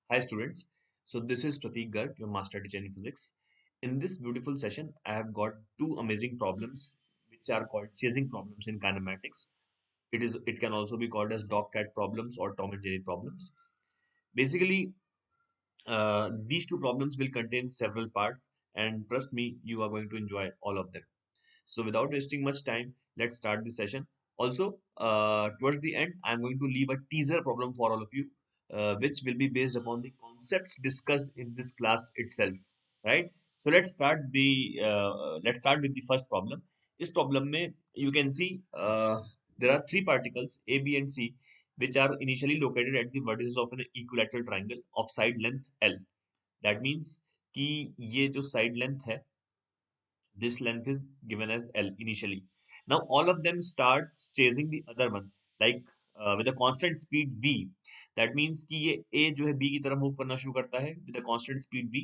Hi students, so this is Prateek Garg, your master teacher in physics. In this beautiful session, I have got two amazing problems which are called chasing problems in kinematics. It can also be called as dog cat problems or Tom and Jerry problems. Basically, these two problems will contain several parts, and trust me, you are going to enjoy all of them. So without wasting much time, let's start the session. Also, towards the end, I'm going to leave a teaser problem for all of you, which will be based upon the concepts discussed in this class itself, right? So let's start with the first problem. इस problem में you can see there are three particles A, B, and C, which are initially located at the vertices of an equilateral triangle of side length L. That means कि ये जो side length है, this length is given as L initially. Now all of them starts chasing the other one like with a constant speed v. That means कि ये A जो है B की तरफ मूव करना शुरू करता है with a constant speed v,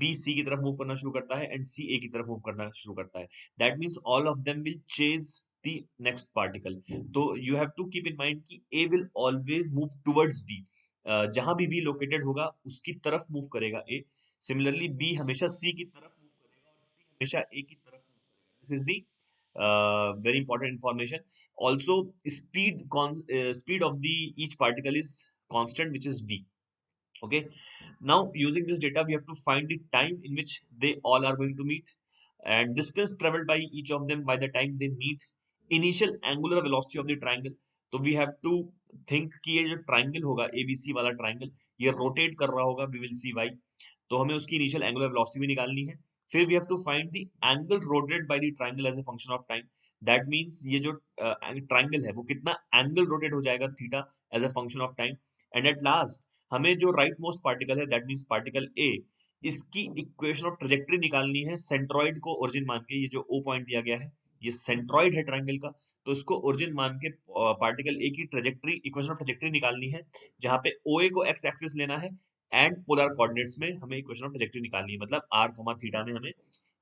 B C की तरफ मूव करना शुरू करता है and C A की तरफ मूव करना शुरू करता है. That means all of them will chase the next particle. तो you have to keep in mind कि A will always move towards B. जहां भी B located होगा उसकी तरफ मूव करेगा A. Similarly B हमेशा C की तरफ मूव करेगा और C हमेशा A की तरफ मूव करेगा. This is the very important information. Also, speed of the each particle is constant, which is v. Okay. Now, using this data, we have to find the time in which they all are going to meet, and distance traveled by each of them by the time they meet, initial angular velocity of the triangle. तो we have to think कि ये जो triangle होगा ABC वाला triangle, ये rotate कर रहा होगा, we will see why. तो हमें उसकी इनिशियल एंगुलर वेलोसिटी भी निकालनी है. फिर we have to find the angle rotated by the triangle as a function of time. That means ये जो ट्रायंगल है वो कितना एंगल रोटेट हो जाएगा theta as a function of time. And at last हमें जो राइट मोस्ट पार्टिकल है दैट मींस पार्टिकल ए, इसकी इक्वेशन ऑफ ट्रेजेक्टरी निकालनी है सेंट्रॉइड को ओरिजिन मान के. ये जो ओ पॉइंट दिया गया है ये सेंट्रॉइड है ट्रायंगल का, तो इसको ओरिजिन मान के पार्टिकल ए की ट्रेजेक्टरी इक्वेशन ऑफ ट्रेजेक्टरी निकालनी है, जहां पे ओ ए को एक्स एक्सिस लेना है एंड पोलर कोऑर्डिनेट्स में हमें इक्वेशन ऑफ ट्रेजेक्टरी निकालनी है. मतलब r थीटा में हमें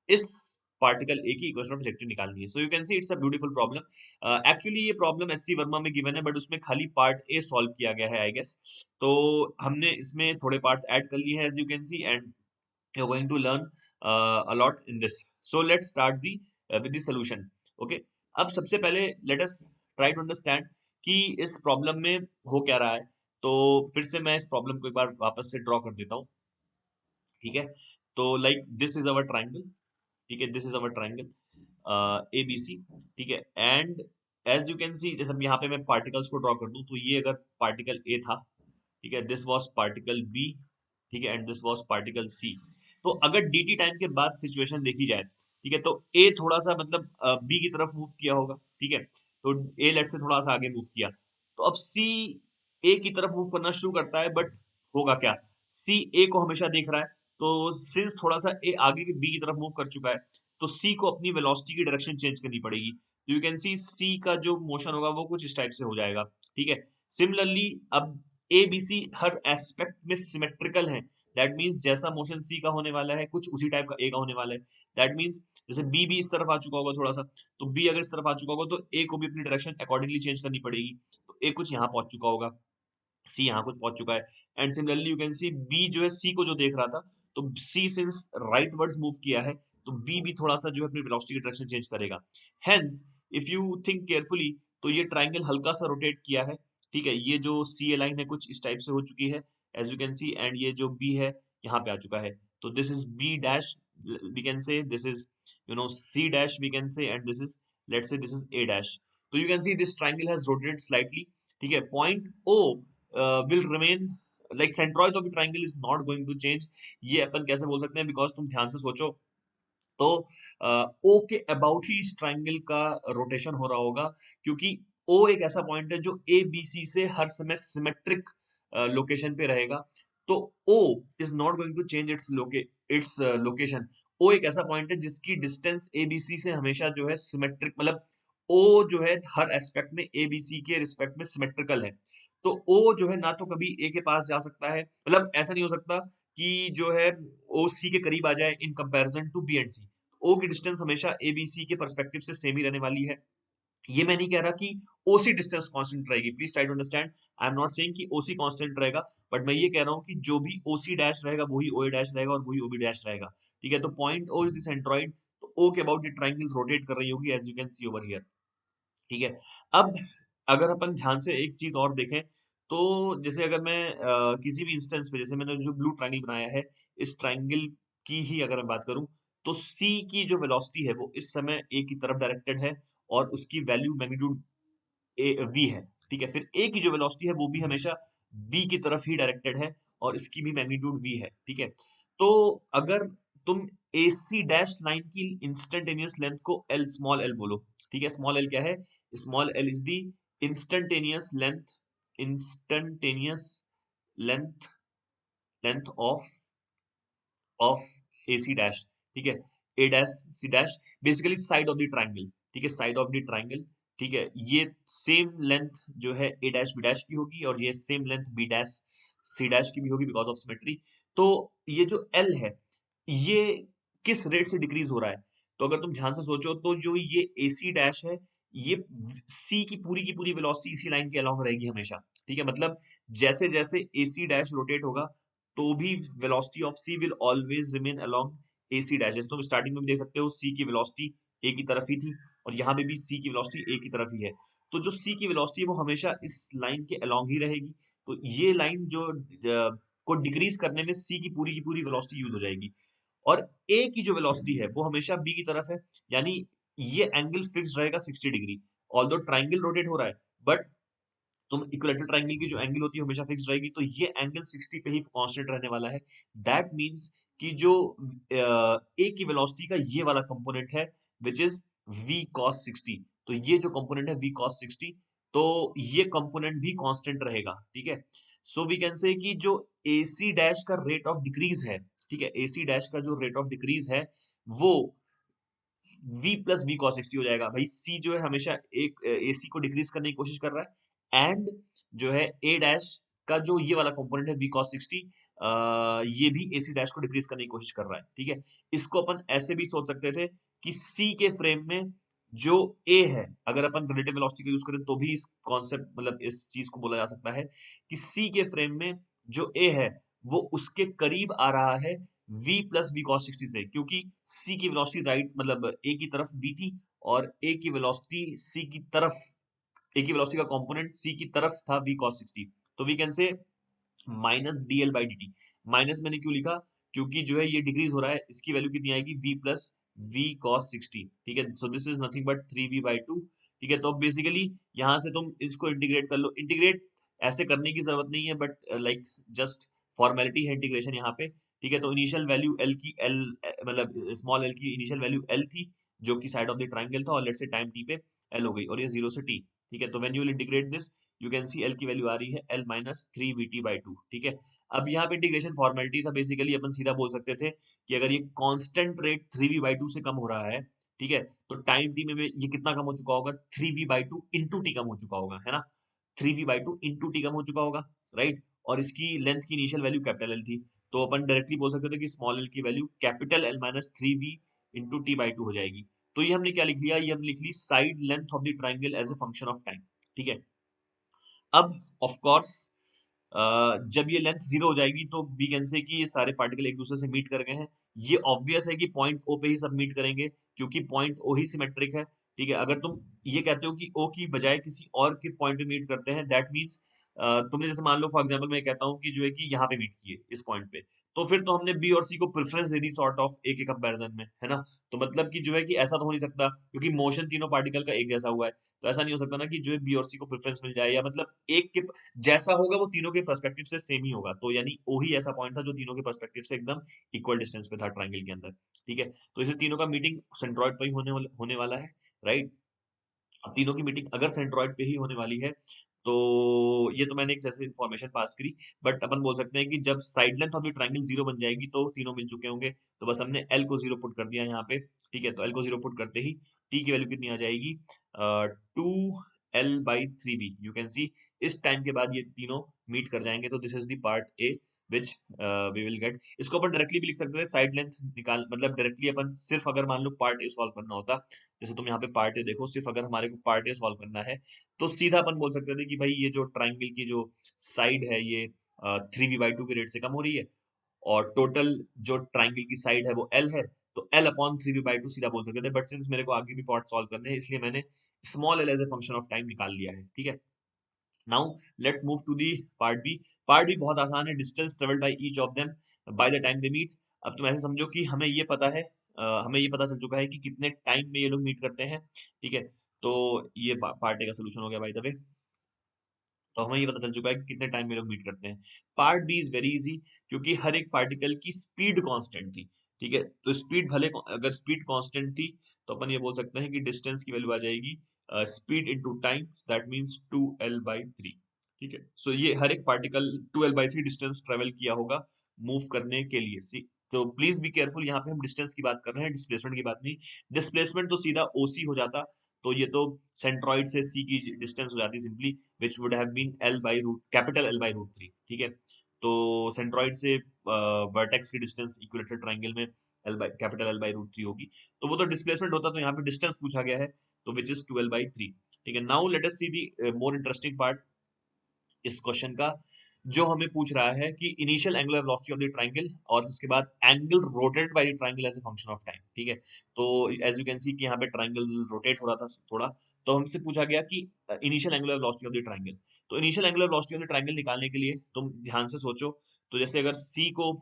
इस पार्टिकल ए की इक्वेशन ऑफ ट्रेजेक्टरी निकालनी है. So you can see it's a beautiful problem. Actually ये प्रॉब्लम एचसी वर्मा में गिवन है, बट उसमें खाली पार्ट ए सॉल्व किया गया है आई गेस. तो हमने इसमें थोड़े पार्ट्स ऐड कर लिए हैं as you can see, and you are going to learn a lot in this. So let's start the with the solution. Okay. अब सबसे पहले let us try to understand कि इस प्रॉब्लम में हो क्या रहा है. तो फिर से मैं इस प्रॉब्लम को एक बार वापस से ड्रॉ कर देता हूँ. ठीक है. तो like this is our triangle. ठीक है, this is our triangle A B C. ठीक है. And as you can see, जैसे यहाँ पे मैं पार्टिकल्स को ड्रॉ कर दूं, तो ये अगर पार्टिकल ए था, ठीक है, दिस वाज पार्टिकल बी, ठीक है, and this was particle C. तो अगर dt टाइम के बाद सिचुएशन देखी जाए, ठीक है, तो a थोड़ा सा मतलब b की तरफ मूव किया होगा. ठीक है. तो a लेट से थोड़ा सा आगे मूव किया, तो अब c a की तरफ मूव करना शुरू करता है. बट होगा क्या, c a को हमेशा देख रहा है. तो सिंस थोड़ा सा a आगे के b की तरफ मूव कर चुका है, तो c को अपनी वेलोसिटी की डायरेक्शन चेंज करनी पड़ेगी. तो यू कैन सी c का जो मोशन होगा वो कुछ इस टाइप से हो जाएगा. ठीक है. सिमिलरली अब ए बी सी हर एस्पेक्ट में सिमेट्रिकल है. दैट मीन्स जैसा मोशन सी का होने वाला है कुछ उसी टाइप का ए का होने वाला है. दैट मीन्स जैसे बी भी इस तरफ आ चुका होगा थोड़ा सा, तो बी अगर इस तरफ आ चुका होगा तो ए को भी अपनी डायरेक्शन अकॉर्डिंगली चेंज करनी पड़ेगी. तो ए कुछ यहाँ पहुंच चुका होगा, सी यहाँ कुछ पहुंच चुका है. And similarly you can see B जो है सी को जो देख रहा था, तो C since rightwards move किया है, तो बी भी थोड़ा सा जो है अपनी वेलोसिटी की डायरेक्शन चेंज करेगा. Hence if you think carefully, तो ये ट्राइंगल हल्का सा रोटेट किया है. ठीक है. ये जो सी ए लाइन है कुछ इस टाइप से हो चुकी है as you can see, and ये जो बी है यहाँ पे आ चुका है. तो this is B dash, we can say this is C dash we can say, and this is let's say this is A dash. तो you can see this triangle has rotated slightly. ठीक है. Point O will remain like centroid of the triangle is not going to change. ये अपन कैसे बोल सकते हैं, because तुम ध्यान से सोचो तो ओ के अबाउट ही इस ट्राइंगल का रोटेशन हो रहा होगा, क्योंकि ओ एक ऐसा पॉइंट है जो ए बी सी से हर समय सिमेट्रिक लोकेशन पे रहेगा. तो O is not going to change its location. O एक ऐसा पॉइंट है जिसकी डिस्टेंस ए बी सी से हमेशा जो है सिमेट्रिक, मतलब ओ जो है हर एस्पेक्ट में ए बी सी के रिस्पेक्ट में सिमेट्रिकल है. तो ओ जो है ना तो कभी ए के पास जा सकता है, मतलब ऐसा नहीं हो सकता कि जो है ओ सी के करीब आ जाए in comparison to B and C. O की डिस्टेंस हमेशा ए बी सी के परस्पेक्टिव से सेम ही रहने वाली है. ये मैं नहीं कह रहा कि ओसी डिस्टेंस कांस्टेंट रहेगी, please try to understand. I am not saying कि ओसी कांस्टेंट रहेगा, बट मैं ये कह रहा हूँ कि जो भी ओसी डैश रहेगा वही ओए डैश रहेगा और वही ओबी डैश रहेगा। ठीक है, तो point O is the centroid, तो ओ के अबाउट ये ट्राइंगल रोटेट कर रही होगी, as you can see over here. ठीक है, अब अगर अपन ध्यान से एक चीज और देखें, तो जैसे अगर मैं किसी भी इंस्टेंस पे, जैसे मैंने जो ब्लू ट्रायंगल बनाया है, इस ट्रायंगल की ही अगर मैं बात करूं, तो सी की जो वेलोसिटी है वो इस समय ए की तरफ डायरेक्टेड है, और उसकी वैल्यू मैग्नीट्यूड ए वी है। ठीक है, फिर ए की जो वेलोसिटी है वो भी हमेशा बी की तरफ ही डायरेक्टेड है, और इसकी भी मैग्नीट्यूड वी है। ठीक है, तो अगर तुम ए सी डैश लाइन की इंस्टेंटेनियस लेंथ को एल, स्मॉल एल बोलो। ठीक है, स्मॉल एल क्या है? Small L is the instantaneous length, instantaneous length, length of A C dash. ठीक है, A dash C dash, basically side of the triangle. ठीक है, साइड ऑफ द ट्राइंगल। ठीक है, ये सेम लेंथ जो है ए डैश बी डैश की होगी, और ये same length B dash C dash की भी होगी बिकॉज ऑफ सिमेट्री। तो ये जो एल है, ये किस रेट से डिक्रीज हो रहा है? तो अगर तुम ध्यान से सोचो, तो जो ये ए सी डैश है, ये सी की पूरी वेलोसिटी इसी लाइन के अलोंग रहेगी हमेशा। ठीक है, मतलब जैसे जैसे ए सी डैश रोटेट होगा, तो भी velocity of C will always remain along A C dash. जैसे तुम स्टार्टिंग में भी देख सकते हो, सी की वेलोसिटी ए की तरफ ही थी, और यहाँ पे भी सी की वेलोसिटी ए की तरफ ही है। तो जो सी की वेलोसिटी है वो हमेशा इस लाइन के अलोंग ही रहेगी। तो ये लाइन जो को डिक्रीज करने में सी की पूरी वेलोसिटी यूज हो जाएगी, और ए की जो वेलोसिटी है वो हमेशा बी की तरफ है, यानी ये एंगल फिक्स रहेगा 60 डिग्री। ऑल्दो ट्राइंगल रोटेट हो रहा है, बट तुम इक्विलेटरल ट्रायंगल की जो एंगल होती है हमेशा फिक्स रहेगी, तो ये एंगल 60 पे ही कांस्टेंट रहने वाला है। दैट मींस कि जो ए की वेलोसिटी का ये वाला कंपोनेंट है, विच इज v cos 60, तो ये जो कंपोनेंट है v cos 60, तो ये कंपोनेंट भी कांस्टेंट रहेगा। ठीक है, सो वी कैन से कि जो AC डैश का रेट ऑफ डिक्रीज है, ठीक है, AC डैश का जो रेट ऑफ डिक्रीज है, वो v प्लस वी कॉस 60 हो जाएगा। भाई सी जो है हमेशा एक AC को डिक्रीज करने की कोशिश कर रहा है, एंड जो है ए डैश का जो ये वाला कंपोनेंट है वी कॉस 60, ये भी AC डैश को डिक्रीज करने की कोशिश कर रहा है। ठीक है, इसको अपन ऐसे भी सोच सकते थे कि सी के फ्रेम में जो ए है, अगर अपन रिलेटिव वेलोसिटी का यूज करें तो भी इस कॉन्सेप्ट, मतलब इस चीज को बोला जा सकता है कि सी के फ्रेम में जो ए है वो उसके करीब आ रहा है v प्लस वी कॉस 60 से, क्योंकि c की वेलोसिटी राइट, मतलब a की तरफ v थी, और a की वेलोसिटी c की तरफ, a की वेलोसिटी का कंपोनेंट c की तरफ था v cos 60। तो we can say minus D L by D T. Minus मैंने क्यों लिखा? क्योंकि जो है ये डिक्रीज हो रहा है, इसकी वैल्यू कितनी आएगी? v plus v cos 60। ठीक है, so this is nothing but 3v/2। ठीक है, तो अब बेसिकली यहाँ से तुम इसको इंटीग्रेट कर लो। इंटीग्रेट ऐसे करने की जरूरत नहीं है, बट लाइक जस्ट फॉर्मेलिटी है इंटीग्रेशन यहाँ पे। ठीक है, तो इनिशियल वैल्यू एल की एल, मतलब स्मॉल एल की इनिशियल वैल्यू एल थी, जो कि साइड ऑफ द ट्राइंगल था, और लेट्स से टाइम टी पे एल हो गई, और ये 0 से टी। ठीक है, तो when you will integrate this, you can see L की वैल्यू आ रही है एल माइनस 3vt/2। ठीक है, अब यहाँ पे इंटीग्रेशन फॉर्मेलिटी था, बेसिकली अपन सीधा बोल सकते थे कि अगर ये कांस्टेंट रेट 3v/2 से कम हो रहा है, ठीक है, तो टाइम टी में ये कितना कम हो चुका होगा? 3v/2 इंटू टी कम हो चुका होगा, है ना? 3v/2 इंटू टी कम हो चुका होगा, राइट? और इसकी लेंथ की इनिशियल वैल्यू कैपिटल एल थी, तो अपन डायरेक्टली बोल सकते थे कि स्मॉल एल की value capital L minus 3v into टी/2 हो जाएगी। तो ये हमने क्या लिख लिया? ये हमने लिख ली side length of the triangle as a function of time. ठीक है, अब ऑफ कोर्स जब ये लेंथ जीरो हो जाएगी, तो वी कैन से कि ये सारे पार्टिकल एक दूसरे से मीट कर गए हैं। ये ऑब्वियस है कि पॉइंट ओ पे ही सब मीट करेंगे, क्योंकि पॉइंट ओ ही सिमेट्रिक है। ठीक है, अगर तुम ये कहते हो कि ओ की बजाय किसी और के पॉइंट पे मीट करते हैं, दैट मीन्स तुमने जैसे मान लो फॉर एग्जाम्पल मैं कहता हूँ कि जो है कि यहाँ पे मीट किए इस पॉइंट पे, तो फिर तो हमने बी और सी को प्रेफरेंस दे दी सॉर्ट ऑफ ए के कंपैरिजन में, है ना? तो मतलब कि जो है कि ऐसा तो हो नहीं सकता, क्योंकि मोशन तीनों पार्टिकल का एक जैसा हुआ है, तो ऐसा नहीं हो सकता ना कि जो है बी और सी को प्रेफरेंस मिल जाए, या मतलब एक के जैसा होगा वो तीनों के पर्सपेक्टिव से सेम ही होगा। तो यानी ओ ही ऐसा पॉइंट था जो तीनों के पर्सपेक्टिव से एकदम इक्वल डिस्टेंस पे था ट्राइंगल के अंदर। ठीक है, तो इसे तीनों का मीटिंग सेंट्रॉइड पे ही होने वाला है, राइट? अब तीनों की मीटिंग अगर सेंट्रॉइड पे ही होने वाली है, तो ये तो मैंने एक जैसे इन्फॉर्मेशन पास करी, बट अपन बोल सकते हैं कि जब side length of the triangle zero बन जाएगी तो तीनों मिल चुके होंगे। तो बस हमने एल को जीरो पुट कर दिया यहाँ पे। ठीक है, तो एल को जीरो पुट करते ही टी की वैल्यू कितनी आ जाएगी? 2l/3v। यू कैन सी इस टाइम के बाद ये तीनों मीट कर जाएंगे, तो this is the part A. Which we will get. इसको अपन डायरेक्टली भी लिख सकते थे, साइड लेंथ निकाल, मतलब डायरेक्टली अपन सिर्फ अगर मान लो पार्ट ए सॉल्व करना होता, जैसे तुम यहाँ पे पार्ट ए देखो, सिर्फ अगर हमारे को पार्ट ए सॉल्व करना है तो सीधा अपन बोल सकते थे कि भाई ये जो ट्राइंगल की जो साइड है ये 3v/2 के रेट से कम हो रही है, और टोटल जो ट्राइंगल की साइड है वो एल है, तो एल अपॉन 3v/2 सीधा बोल सकते थे। बट सिंस मेरे को आगे भी पार्ट सॉल्व करने हैं, इसलिए मैंने small L as a function of time निकाल लिया है, ठीक है। Now let's move to the part B. Part B बहुत आसान है, distance travelled by each of them by the time they meet. अब तुम ऐसे समझो कि हमें ये पता है, हमें ये पता चल चुका है कि कितने टाइम में ये लोग मीट करते हैं, ठीक है। तो ये पार्ट ए का सोल्यूशन हो गया बाय द वे। तो हमें ये पता चल चुका है कि कितने टाइम में लोग मीट करते हैं। Part B is very easy, क्योंकि हर एक पार्टिकल की स्पीड कांस्टेंट थी, ठीक है। तो स्पीड भले, अगर स्पीड कांस्टेंट थी तो अपन ये बोल सकते हैं कि डिस्टेंस की वैल्यू आ जाएगी speed into time, that means 2l/3, ठीक है। सो ये हर एक पार्टिकल 2l/3 डिस्टेंस ट्रेवल किया होगा मूव करने के लिए। सी, तो प्लीज बी केयरफुल, यहाँ पे हम डिस्टेंस की बात कर रहे हैं, डिस्प्लेसमेंट की बात नहीं। डिस्प्लेसमेंट तो सीधा ओसी हो जाता, तो ये तो सेंट्रॉइड से सी की डिस्टेंस हो जाती simply, which would have been L by root capital L by root 3, ठीक है। तो सेंट्रॉइड से वर्टेक्स की डिस्टेंस इक्विलेटरल ट्रायंगल में L by capital L by root 3 होगी, तो वो तो डिस्प्लेसमेंट होता, तो यहाँ पे डिस्टेंस पूछा गया है, तो विच इज 12/3, ठीक है। Now let us see the more interesting part इस क्वेश्चन का, जो हमें पूछ रहा है कि initial angular velocity of the triangle और उसके बाद angle rotated by the triangle as a function of time, ठीक है। तो एज यू कैन सी कि यहाँ पे ट्रायंगल रोटेट हो रहा था थोड़ा, तो हमसे पूछा गया कि initial angular velocity of the triangle. तो initial angular velocity of the triangle निकालने के लिए तुम ध्यान से सोचो, तो जैसे अगर सी को,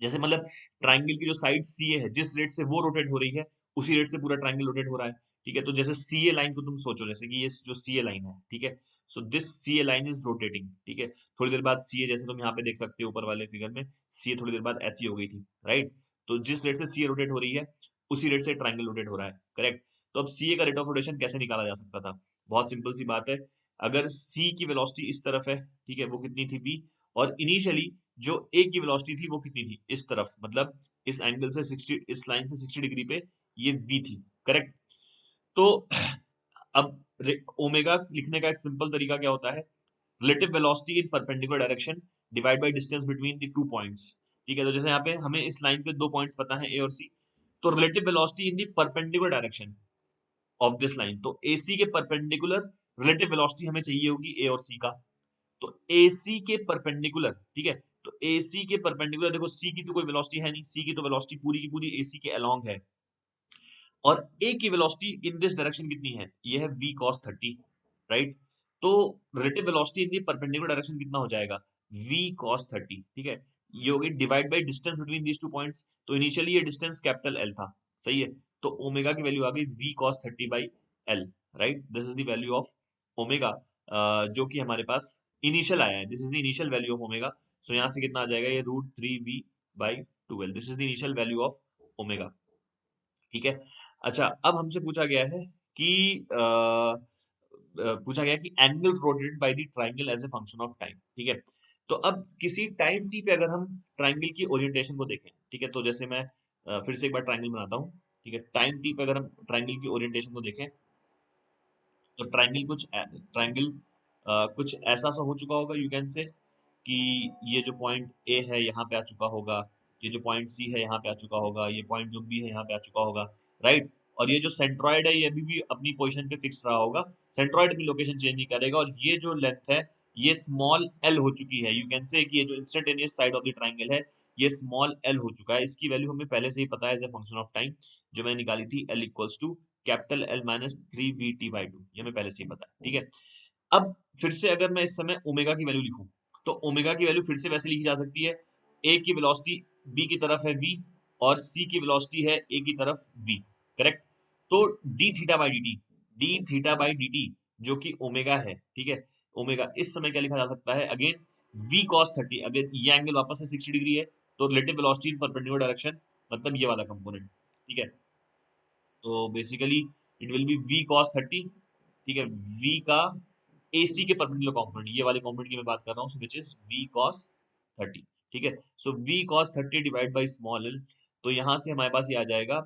जैसे मतलब ट्राइंगल की जो साइड सी ए है, जिस रेट से वो रोटेट हो रही है उसी रेट से पूरा ट्राइंगल रोटेट हो रहा है, ठीक है। तो जैसे सी ए लाइन को तुम सोचो, जैसे कि ये जो सी ए लाइन है, ठीक है। So this C A line is rotating, ठीक है। थोड़ी देर बाद सी ए, जैसे तुम यहाँ पे देख सकते हो ऊपर वाले फिगर में, सी ए थोड़ी देर बाद ऐसी हो गई थी, राइट। तो जिस रेट से सी ए रोटेट हो रही है उसी रेट से ट्राइंगल रोटेट हो रहा है, करेक्ट। तो अब सी ए का रेट ऑफ रोटेशन कैसे निकाला जा सकता था? बहुत सिंपल सी बात है, अगर सी की वेलोसिटी इस तरफ है, ठीक है, वो कितनी थी v, और इनिशियली जो ए की वेलोसिटी थी वो कितनी थी इस तरफ, मतलब इस एंगल से 60, इस लाइन से 60 डिग्री पे ये v थी, करेक्ट। तो अब ओमेगा लिखने का एक सिंपल तरीका क्या होता है, relative velocity in perpendicular direction divide by distance between the two points, ठीक है। तो जैसे यहाँ पे हमें इस लाइन पे दो पॉइंट्स पता है ए और सी, तो relative velocity in the perpendicular direction of this line, तो AC के परपेंडिकुलर रिलेटिव वेलोसिटी हमें चाहिए होगी ए और सी का। तो AC के परपेंडिकुलर, ठीक है, तो AC के परपेंडिकुलर, देखो C की तो कोई वेलोसिटी है नहीं, C की तो वेलोसिटी पूरी की पूरी AC के अलोंग है, और A की वेलोसिटी इन दिस डायरेक्शन कितनी है, ये है v cos 30, राइट। तो relative velocity in the perpendicular direction कितना हो जाएगा, v cos 30, ठीक है। ये होगी divide by distance between these two points, तो इनिशियली ये डिस्टेंस कैपिटल L था, सही है। तो ओमेगा की वैल्यू आ गई v cos 30 by L, right. This is the value of omega, जो कि हमारे पास इनिशियल आया है, this is the initial value of omega. So यहाँ से कितना आ जाएगा, ये √3v/12, this is the initial value of omega, ठीक है। अच्छा, अब हमसे पूछा गया है कि पूछा गया कि angle rotated by the triangle as a function of time, ठीक है। तो अब किसी टाइम टी पे अगर हम ट्रायंगल की ओरिएंटेशन को देखें, ठीक है, तो जैसे मैं फिर से एक बार ट्रायंगल बनाता हूँ, ठीक है। टाइम टी पे अगर हम ट्रायंगल की ओरिएंटेशन को देखें, तो ट्रायंगल कुछ ऐसा सा हो चुका होगा, यू कैन से कि ये जो पॉइंट ए है यहाँ पे आ चुका होगा, ये जो पॉइंट सी है यहाँ पे आ चुका होगा, ये पॉइंट जो बी है यहाँ पे आ चुका होगा, राइट। और ये जो सेंट्रॉइड है ये अभी भी अपनी पोजीशन पे फिक्स रहा होगा, सेंट्रॉइड अपनी लोकेशन चेंज नहीं करेगा, और ये जो लेंथ है ये स्मॉल एल हो चुकी है, यू कैन से कि ये जो instantaneous side of the triangle है ये स्मॉल एल हो चुका है। इसकी वैल्यू हमें पहले से ही पता है as a function of time, जो मैंने निकाली थी L equals to capital L minus 3vt/2, ये हमें पहले से ही पता है, ठीक है। अब फिर से अगर मैं इस समय ओमेगा की वैल्यू लिखूं, तो ओमेगा की वैल्यू फिर से वैसे लिखी जा सकती है, ए की वेलोसिटी बी की तरफ है v, और सी की वेलोसिटी है ए की तरफ v, करेक्ट। तो D theta by D T, D theta by D T जो कि ओमेगा है, ठीक है। ओमेगा इस समय क्या लिखा जा सकता है, अगेन v cos 30, अगर ये एंगल वापस से 60 डिग्री है, तो रिलेटिव वेलोसिटी इन परपेंडिकुलर डायरेक्शन, मतलब ये वाला कंपोनेंट, ठीक है। तो basically it will be v cos 30, ठीक है, v का AC के परपेंडिकुलर कंपोनेंट, ये वाले कंपोनेंट की मैं बात कर रहा हूँ, व्हिच इज v cos 30, ठीक है। सो v cos 30 divide by small l, तो यहाँ से हमारे पास ये आ जाएगा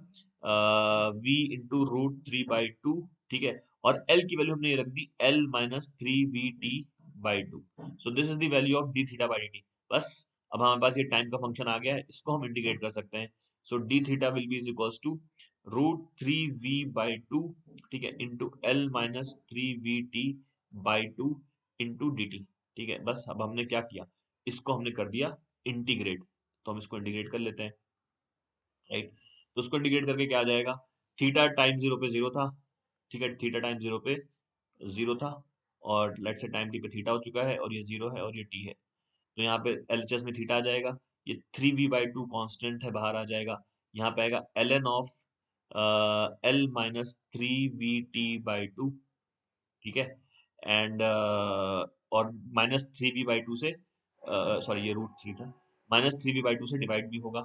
v इंटू √3/2, ठीक है। और l की वैल्यू हमने ये रख दी L minus 3vt/2, so this is the value of d theta by dt। बस अब हमारे पास ये टाइम का फंक्शन आ गया है, इसको हम इंटीग्रेट कर सकते हैं। So D theta will be is equals to √3v/2, ठीक है, into L minus 3vt/2 into D T. ठीक है, बस अब हमने क्या किया, इसको हमने कर दिया इंटीग्रेट। तो हम इसको इंटीग्रेट कर लेते हैं, राइट। तो उसको इंटीग्रेट करके क्या आ जाएगा, थीटा टाइम जीरो पे जीरो था, ठीक है, थीटा टाइम जीरो पे जीरो था, और लेट से टाइम टी पे थीटा हो चुका है, और ये जीरो है और ये टी है। तो यहाँ पे एलएचएस में थीटा आ जाएगा, ये 3v/2 कांस्टेंट है, बाहर आ जाएगा। यहाँ पे आएगा ln of L minus 3vt/2, ठीक है, एंड और -3v/2 से, सॉरी ये √3 था, -3v/2 से डिवाइड भी होगा,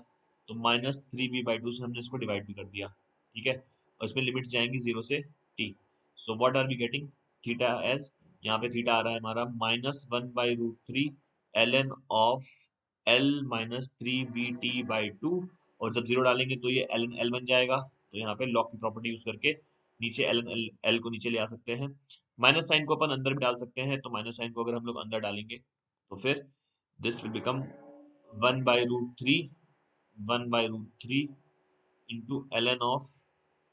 तो -3v/2 से हमने इसको डिवाइड भी कर दिया, ठीक है, और इसमें लिमिट्स जाएंगी 0 से t। So what are we getting, theta as, यहाँ पे थीटा आ रहा है हमारा -1/√3 ln of L minus 3vt/2, और जब जीरो डालेंगे तो ये ln एल बन जाएगा। तो यहाँ पे लॉग की प्रॉपर्टी यूज करके नीचे ln एल को नीचे ले आ सकते हैं, माइनस साइन को अपन अंदर भी डाल सकते हैं, तो माइनस साइन को अगर हम लोग अंदर डालेंगे तो फिर this will become 1/√3, 1/√3 into ln of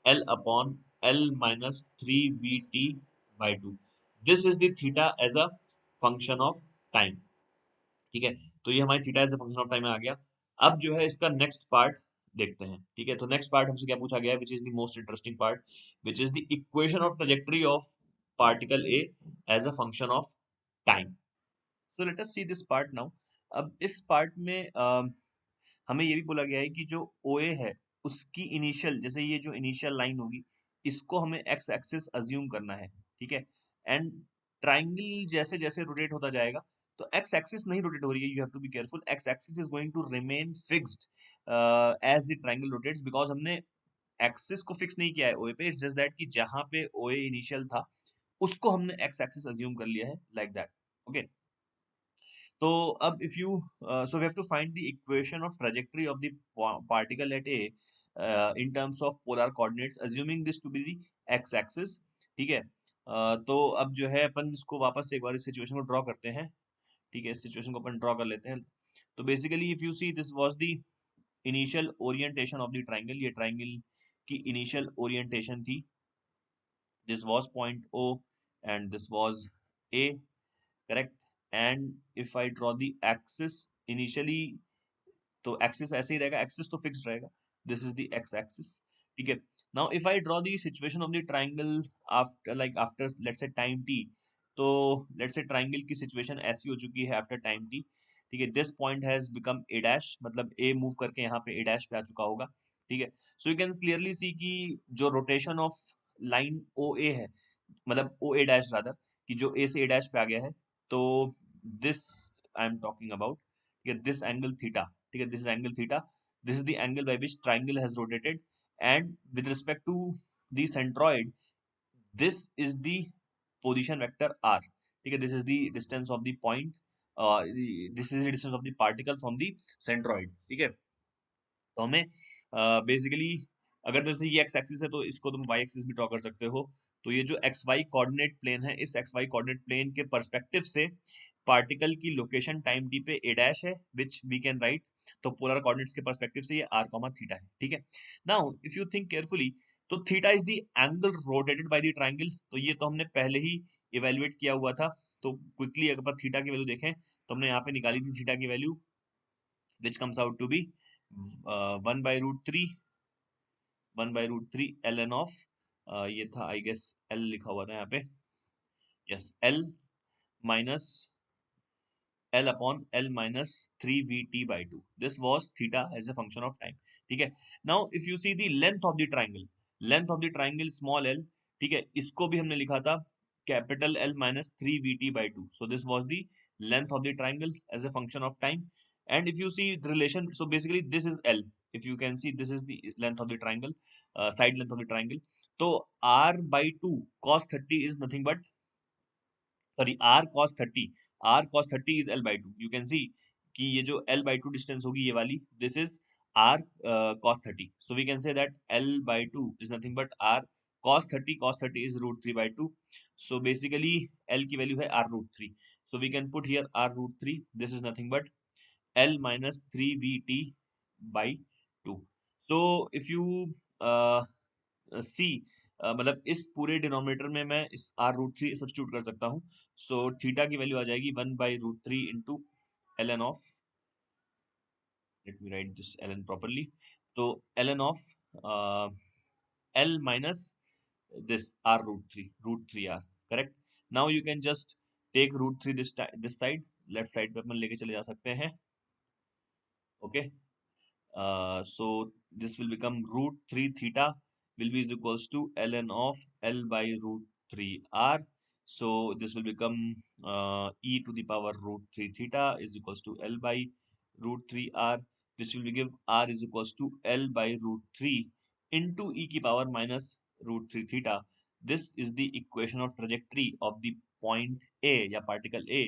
L upon L minus 3vt/2। This is the theta as a function of time, ठीक है। तो ये हमारी theta as a function of time में आ गया। अब जो है इसका नेक्स्ट पार्ट देखते हैं, ठीक है। तो नेक्स्ट पार्ट हमसे क्या पूछा गया है, which is the most interesting part, which is the equation of trajectory of particle a as a function of time. So let us see this part now. अब इस पार्ट में हमें ये भी बोला गया है कि जो ओ ए है उसकी इनिशियल, जैसे ये जो इनिशियल लाइन होगी, इसको हमें एक्स एक्सिस अज्यूम करना है, ठीक है। एंड ट्राइंगल जैसे जैसे रोटेट होता जाएगा, तो एक्स एक्सिस नहीं रोटेट हो रही है, you have to be careful, X axis is going to remain fixed as the triangle rotates, because हमने एक्सिस को फिक्स नहीं किया है ओए पे, इट्स जस्ट दैट कि जहां पे ओए इनिशियल था उसको हमने एक्स एक्सिस अज्यूम कर लिया है, लाइक दैट, ओके। तो अब if you so we have to find the equation of trajectory of the particle at A in terms of polar coordinates, assuming this to be the x axis, ठीक है। तो अब जो है अपन इसको वापस से एक बार इस सिचुएशन को ड्रॉ करते हैं, ठीक है, इस सिचुएशन को अपन ड्रॉ कर लेते हैं। तो basically if you see this was the initial orientation of the triangle, ये ट्राइंगल की इनिशियल ओरिएंटेशन थी, this was point O and this was A, correct. And if I draw the axis initially, तो axis ऐसे ही रहेगा, axis तो fixed रहेगा, this is the x axis, ठीक है। Now if I draw the situation of the triangle after, like after let's say time T, तो let's say triangle की situation ऐसी हो चुकी है आफ्टर टाइम टी, ठीक है, this point has become a dash, मतलब ए मूव करके यहाँ पे ए डैश पे आ चुका होगा, ठीक है। So you can clearly see कि जो रोटेशन ऑफ लाइन ओ ए है, मतलब ओ ए डैश रादर, कि जो ए से ए डैश पे आ गया है, तो this I am talking about, ठीक है, दिस एंगल थीटा, ठीक है, this is angle theta, this is the angle by which triangle has rotated, and with respect to the centroid this is the position vector R, ठीक है, this is the distance of the point, this is the distance of the particle from the centroid, ठीक है। तो हमें basically अगर जैसे ये X axis है तो इसको तुम वाई एक्सिस भी ड्रॉ कर सकते हो। तो ये जो एक्स वाई कोऑर्डिनेट प्लेन है, इस एक्स वाई कोऑर्डिनेट प्लेन के पर्सपेक्टिव से पार्टिकल की लोकेशन टाइम डी पे ए डैश है, विच वी कैन राइट, तो पोलर कोऑर्डिनेट्स के पर्सपेक्टिव से ये आर कॉमा थीटा है, ठीक है। Now if you think carefully, तो theta is the angle rotated by the triangle, तो ये तो हमने पहले ही इवेल्युएट किया हुआ था। तो क्विकली अगर आप थीटा की वैल्यू देखें तो हमने यहाँ पे निकाली थी थीटा की value, which comes out to be 1/√3, 1/√3 ln of, ये था आई गेस एल लिखा हुआ था यहाँ पे, yes, L minus L upon L minus 3vt/2, this was theta as a function of time, ठीक है। Now if you see the length of the triangle, length of the triangle small L, ठीक है, इसको भी हमने लिखा था capital L minus 3vt/2, so this was the length of the triangle as a function of time. And if you see the relation, so basically this is L, if you can see this is the length of the triangle, side length of the triangle, so r/2 cos 30 is nothing but, sorry, r cos 30 is L/2, you can see कि ये जो L/2 distance होगी ये वाली, this is r cos 30, so we can say that L/2 is nothing but r cos 30 is √3/2, so basically L की value है r √3, so we can put here r √3, this is nothing but L minus 3VT by 2. So if you सी मतलब इस पूरे denominator में मैं इस are root three substitute कर सकता हूँ. सो थीटा की वैल्यू आ जाएगी 1/√3 into L N of, let me write this L N properly. तो L N of L minus this r root 3 r, correct. Now you can just take root 3 this side, left side पे अपन लेके चले जा सकते हैं. Okay. So this will become root 3 theta will be is equals to ln of L by root 3 r. So this will become e to the power root 3 theta is equals to L by root 3 r, which will give r is equals to L by root 3 into e की power minus root 3 theta. This is the equation of trajectory of the point A या particle A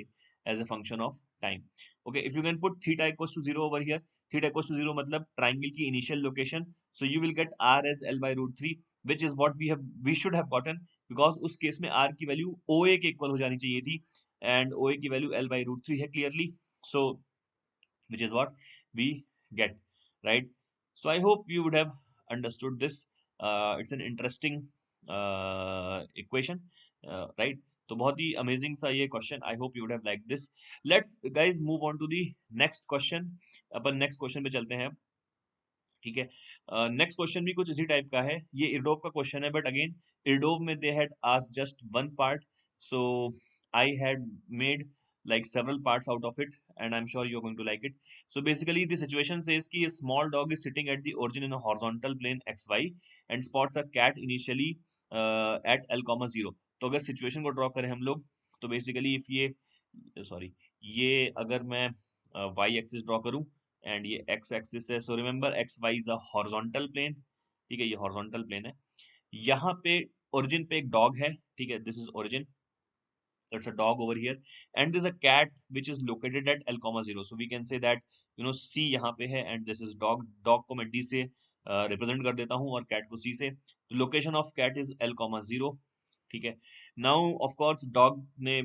as a function of time. Okay, if you can put theta equals to 0 over here, theta equals to 0 मतलब triangle की initial location, so you will get r as L by root 3, which is what we should have gotten, because उस case में r की value OA के equal हो जानी चाहिए थी, and OA की वैल्यू L by root 3 है clearly, so which is what we get, right? So I hope you would have understood this. It's an interesting equation, right? तो बहुत ही अमेजिंग सा ये question, I hope you would have like this. Let's guys move on to the next question. अपन next question पे चलते हैं, ठीक है. नेक्स्ट क्वेश्चन भी कुछ इसी टाइप का है, ये इरडोव का क्वेश्चन है, बट अगेन इरडोव में they had asked just one part, so I had made like several parts out of it, and I'm sure you're going to like it. So basically the situation says कि a small dog is sitting at the origin in a horizontal plane xy and spots a cat initially at l comma 0. तो अगर situation को draw करें हम लोग, तो basically if ये sorry ये अगर मैं वाई एक्सिस ड्रॉ करूं एंड ये एक्स एक्सिस है, so remember X Y is a horizontal plane, ठीक है, ये हॉरिजॉन्टल प्लेन है. यहाँ पे ओरिजिन पे एक डॉग है, ठीक है, this is origin, it's a dog over here, and there's a cat which is located at l comma 0. So we can say that c यहाँ पे है and this is dog को मैं d से रिप्रेजेंट कर देता हूँ और cat को c से. तो location of cat is l comma 0, ठीक है. नाउ ऑफ कोर्स डॉग ने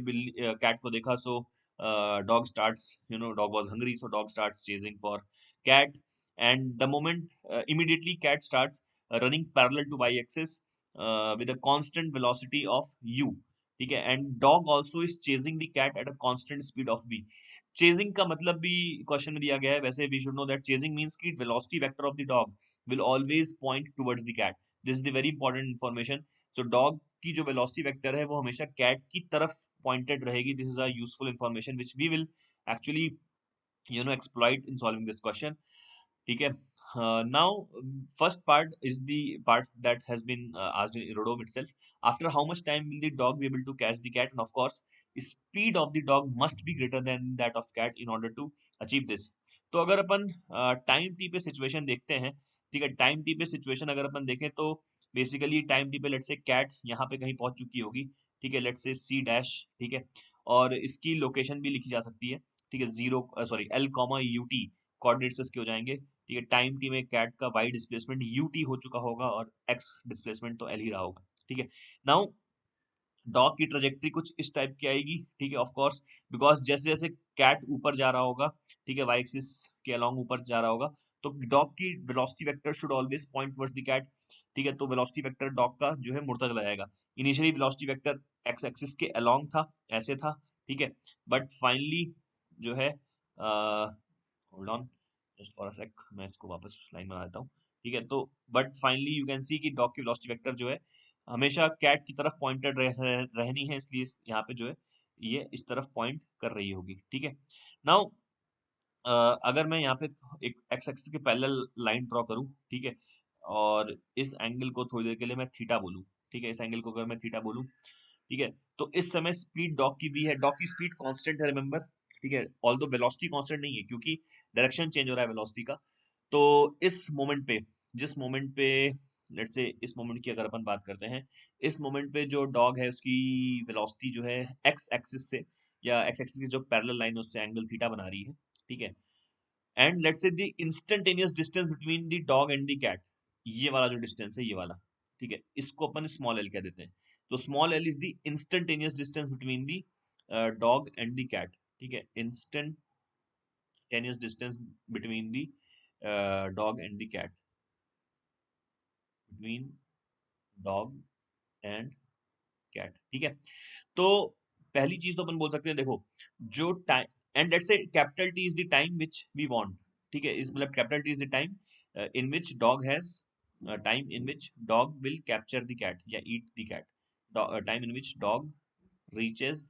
कैट को देखा, so dog starts, dog was hungry, so dog starts chasing for cat, and the moment immediately cat starts running parallel to y axis with a constant velocity of u, ठीक है, and dog also is chasing the cat at a constant speed of v. Chasing का मतलब भी question में दिया गया है, वैसे we should know that chasing means कि velocity vector of the dog will always point towards the cat. This is the very important information. So dog की जो वेलोसिटी वेक्टर है वो हमेशा कैट की तरफ पॉइंटेड रहेगी. This is a useful information which we will actually exploit in solving this question, ठीक है. Now first part is the part that has been asked in Irodov itself. After how much time will the dog be able to catch the cat, and of course speed of the dog must be greater than that of cat in order to achieve this. तो अगर अपन time T पे situation देखते हैं, ठीक है, time T पे situation अगर अपन देखें तो बेसिकली टाइम टी पे लेट्स से कैट यहाँ पे कहीं पहुंच चुकी होगी, ठीक है, लेट्स से सी डैश, ठीक है, और इसकी लोकेशन भी लिखी जा सकती है, ठीक है, zero sorry L comma U T coordinates इसके हो जाएंगे, ठीक है. टाइम टी में कैट का वाई डिस्प्लेसमेंट यू टी हो चुका होगा और एक्स डिस्प्लेसमेंट तो एल ही रहा होगा, ठीक है. नाउ डॉग की ट्रेजेक्ट्री कुछ इस टाइप की आएगी, ठीक है, ऑफ कोर्स बिकॉज जैसे जैसे कैट ऊपर जा रहा होगा, ठीक है, वाई एक्सिस के अलोंग ऊपर जा रहा होगा, तो डॉग की velocity vector should always point towards the cat, ठीक है. तो वेलोसिटी वेक्टर डॉग का जो है मुड़ता चला जाएगा. Initially velocity vector X axis के अलोंग था, ऐसे था, ठीक है, बट फाइनली जो है hold on just for a sec, मैं इसको वापस लाइन बना देता हूँ, ठीक है. तो but finally you can see कि डॉग की वेलोसिटी वेक्टर जो है हमेशा कैट की तरफ पॉइंटेड रहनी है, इसलिए यहाँ पे जो है ये इस तरफ पॉइंट कर रही होगी, ठीक है. नाउ अगर मैं यहाँ पे एक एक्स एक्सिस के पैरेलल लाइन ड्रॉ करूँ, ठीक है, और इस एंगल को थोड़ी देर के लिए मैं थीटा बोलूँ, ठीक है, इस एंगल को अगर मैं थीटा बोलूँ, ठीक है, तो इस समय स्पीड डॉग की v है, डॉग की स्पीड कांस्टेंट है रिमेंबर, ठीक है, ऑल्दो वेलोसिटी कांस्टेंट नहीं है क्योंकि डायरेक्शन चेंज हो रहा है वेलोसिटी का. तो इस मोमेंट पे, जिस मोमेंट पे लेट्स से इस मोमेंट की अगर अपन बात करते हैं, इस मोमेंट पे जो डॉग है उसकी वेलोसिटी जो है एक्स एक्सिस से या एक्स एक्सिस की जो पैरेलल लाइन है उससे एंगल थीटा बना रही है, ठीक है. And let's say the instantaneous distance between the dog and the cat, ये वाला जो डिस्टेंस है ये वाला, ठीक है, इसको अपन स्मॉल एल कह देते हैं. तो small L is the instantaneous distance between the dog and the cat, ठीक है, instantaneous 10 years distance between the dog and the cat, between dog and cat, ठीक है। तो पहली चीज तो अपन बोल सकते हैं, देखो जो time, and let's say capital T is the time which we want, ठीक है, इस मतलब capital T is the time in which dog has, time in which dog will capture the cat या eat the cat, time in which dog reaches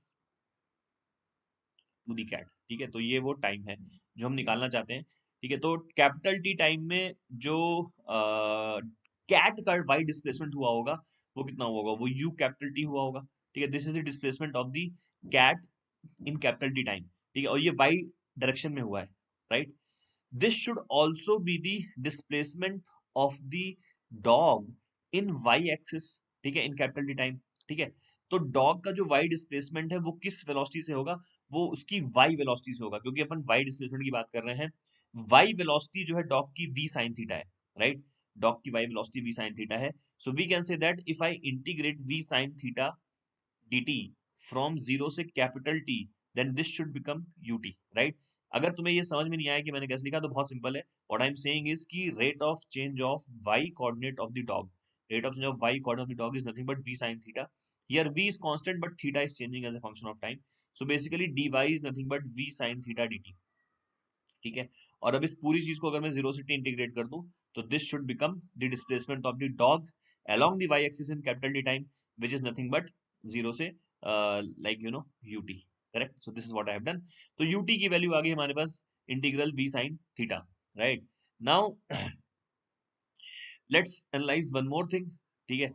to the cat, ठीक है। तो ये वो टाइम है जो हम निकालना चाहते हैं, ठीक है। तो कैपिटल टी टाइम में जो कैट का वाई डिस्प्लेसमेंट हुआ होगा वो कितना हुआ होगा, वो यू कैपिटल टी हुआ होगा, ठीक है। This is the displacement of the cat in capital T time, ठीक है, और ये वाई डायरेक्शन में हुआ है, right. This should also be the displacement of the dog in Y axis, ठीक है, इन कैपिटल टी टाइम, ठीक है। तो डॉग का जो वाई डिस्प्लेसमेंट है वो किस वेलोसिटी से होगा, वो उसकी वाई वेलोसिटी से होगा, क्योंकि अपन वाई डिस्प्लेसमेंट की बात कर रहे हैं। वाई वेलोसिटी जो है डॉग की वी साइन थीटा है, राइट। डॉग की Y velocity V sine theta है। So we can say that if I integrate V sine theta dt from 0 से capital T, then this should become ut, right। अगर तुम्हें ये समझ में नहीं आया कि मैंने कैसे लिखा, तो बहुत सिंपल है। What I am saying is कि rate of change of y coordinate of the dog, rate of change of y coordinate of the dog is nothing but v sin theta. Here v is constant but theta is changing as a function of time, so basically dy is nothing but v sin theta dt, ठीक है। और अब इस पूरी चीज को अगर मैं जीरो से टी इंटीग्रेट कर दूं, तो this should become the displacement of the dog along the y axis in capital D time, which is nothing but zero से like you know ut, correct। so this is what I have done। तो ut की value आ गई हमारे पास integral v sin theta, right. Now let's analyze one more thing, ठीक है।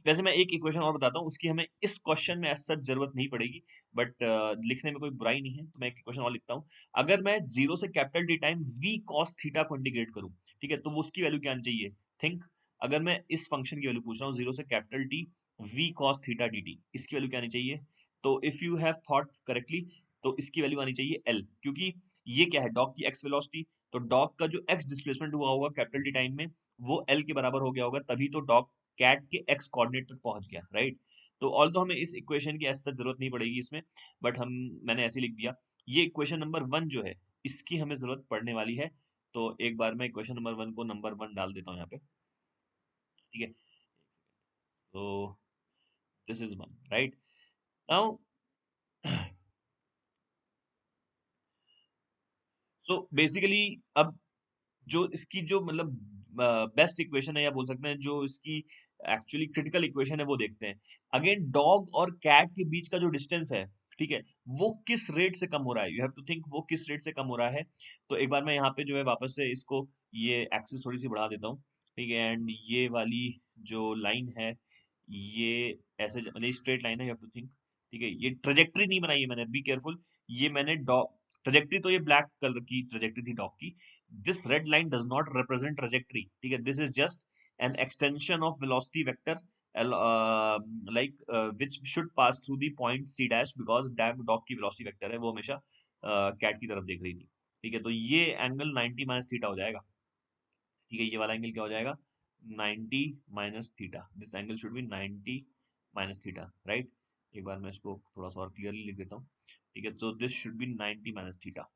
वैसे मैं एक इक्वेशन और बताता हूँ, उसकी हमें इस क्वेश्चन में ऐसा जरूरत नहीं पड़ेगी, बट लिखने में कोई बुराई नहीं है, तो मैं एक इक्वेशन और लिखता हूँ। अगर मैं जीरो से capital T time v cos theta को इंटीग्रेट करूँ, ठीक है, तो वो उसकी वैल्यू क्या आनी चाहिए, थिंक। अगर मैं इस फंक्शन की वैल्यू पूछ रहा हूँ, जीरो से capital T v cos theta dt, इसकी वैल्यू क्या आनी चाहिए, तो if you have thought correctly, तो इसकी वैल्यू आनी चाहिए l, क्योंकि ये क्या है, डॉग की x वेलोसिटी, तो डॉग का जो x डिस्प्लेसमेंट हुआ होगा कैपिटल टी टाइम में, वो l के बराबर हो गया होगा, तभी तो डॉग कैट के एक्स कोऑर्डिनेट तक पहुंच गया, राइट। तो ऑल तो हमें इस इक्वेशन की ऐसा जरूरत नहीं पड़ेगी इसमें, बट हम, मैंने ऐसे लिख दिया। ये इक्वेशन नंबर वन जो है, इसकी हमें जरूरत पड़ने वाली है। तो एक बार मैं इक्वेशन नंबर वन को नंबर वन डाल देता हूँ यहाँ पे, ठीक है। तो this is one, right. Now so basically अब जो इसकी जो मतलब बेस्ट इक्वेशन है, या बोल सकते हैं जो इसकी एक्चुअली क्रिटिकल इक्वेशन है, वो देखते हैं। अगेन डॉग और कैट के बीच का जो डिस्टेंस है, ठीक है, वो किस रेट से कम हो रहा है, यू हैव टू थिंक वो किस रेट से कम हो रहा है। तो एक बार मैं यहाँ पे जो है वापस से इसको, ये एक्सिस थोड़ी सी बढ़ा देता हूँ, ठीक है। एंड ये वाली जो लाइन है, ये ऐसे मतलब स्ट्रेट लाइन है, यू हैव टू थिंक, ठीक है। ये ट्रेजेक्टरी नहीं बनाई है मैंने, बी केयरफुल। ये मैंने डॉग ट्रेजेक्टरी, तो ये ब्लैक कलर की ट्रेजेक्टरी थी डॉग की। this red line does not represent trajectory, ठीक है, this is just an extension of velocity vector, which should pass through the point c dash, because dog की velocity vector है, वो हमेशा cat की तरफ देख रही थी, ठीक है। तो ये एंगल 90 माइनस थीटा हो जाएगा, ठीक है। ये वाला एंगल क्या हो जाएगा, 90 minus theta, this angle should be 90 minus theta, right. एक बार मैं इसको थोड़ा सा और क्लियरली लिख देता हूँ, ठीक है। So this should be 90 minus theta,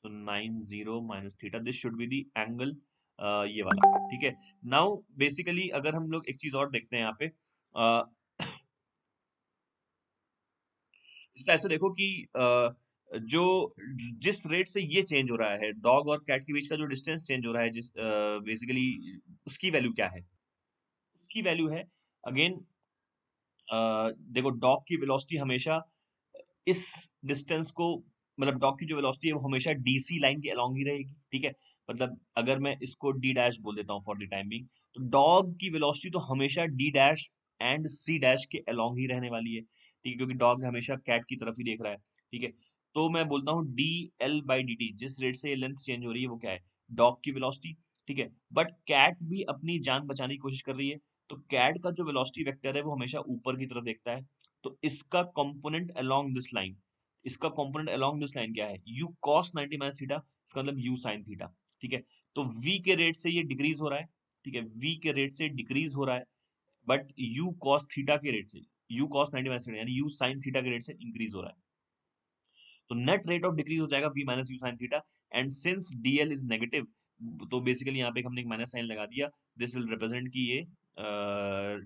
so 90 minus theta, this should be the angle, ये वाला, ठीक है। नाउ बेसिकली अगर हम लोग एक चीज और देखते हैं यहाँ पे, इसको ऐसे देखो कि जो जिस रेट से ये चेंज हो रहा है, डॉग और कैट के बीच का जो डिस्टेंस चेंज हो रहा है, जिस बेसिकली उसकी वैल्यू क्या है, उसकी वैल्यू है अगेन, देखो डॉग की वेलोसिटी हमेशा इस डिस्टेंस को, मतलब डॉग की जो वेलोसिटी है वो हमेशा डीसी लाइन के अलोंग ही रहेगी, ठीक है। मतलब अगर मैं इसको डी डैश बोल देता हूँ फॉर द टाइम बिंग, तो डॉग की वेलोसिटी तो हमेशा D dash and C dash के अलोंग ही रहने वाली है, ठीक है, क्योंकि डॉग हमेशा कैट की तरफ ही देख रहा है, ठीक है। तो मैं बोलता हूँ D L by D T, जिस रेट से ये लेंथ चेंज हो रही है वो क्या है, डॉग की वेलोसिटी, ठीक है। बट कैट भी अपनी जान बचाने की कोशिश कर रही है, तो कैट का जो वेलोसिटी वेक्टर है वो हमेशा ऊपर की तरफ देखता है। तो इसका कंपोनेंट अलोंग दिस लाइन, इसका कंपोनेंट अलोंग दिस लाइन क्या है, u cos 90 माइनस थीटा, इसका मतलब u sin थीटा, ठीक है। तो v के रेट से ये डिक्रीज हो रहा है, ठीक है, v के रेट से डिक्रीज हो रहा है, बट u cos थीटा के रेट से, u cos 90 माइनस थीटा यानी u sin थीटा के रेट से इंक्रीज हो रहा है। तो नेट रेट ऑफ डिक्रीज हो जाएगा v minus you sine theta, and since dl is negative, तो बेसिकली यहाँ पे हमने एक माइनस साइन लगा दिया, दिस विल रिप्रेजेंट कि ये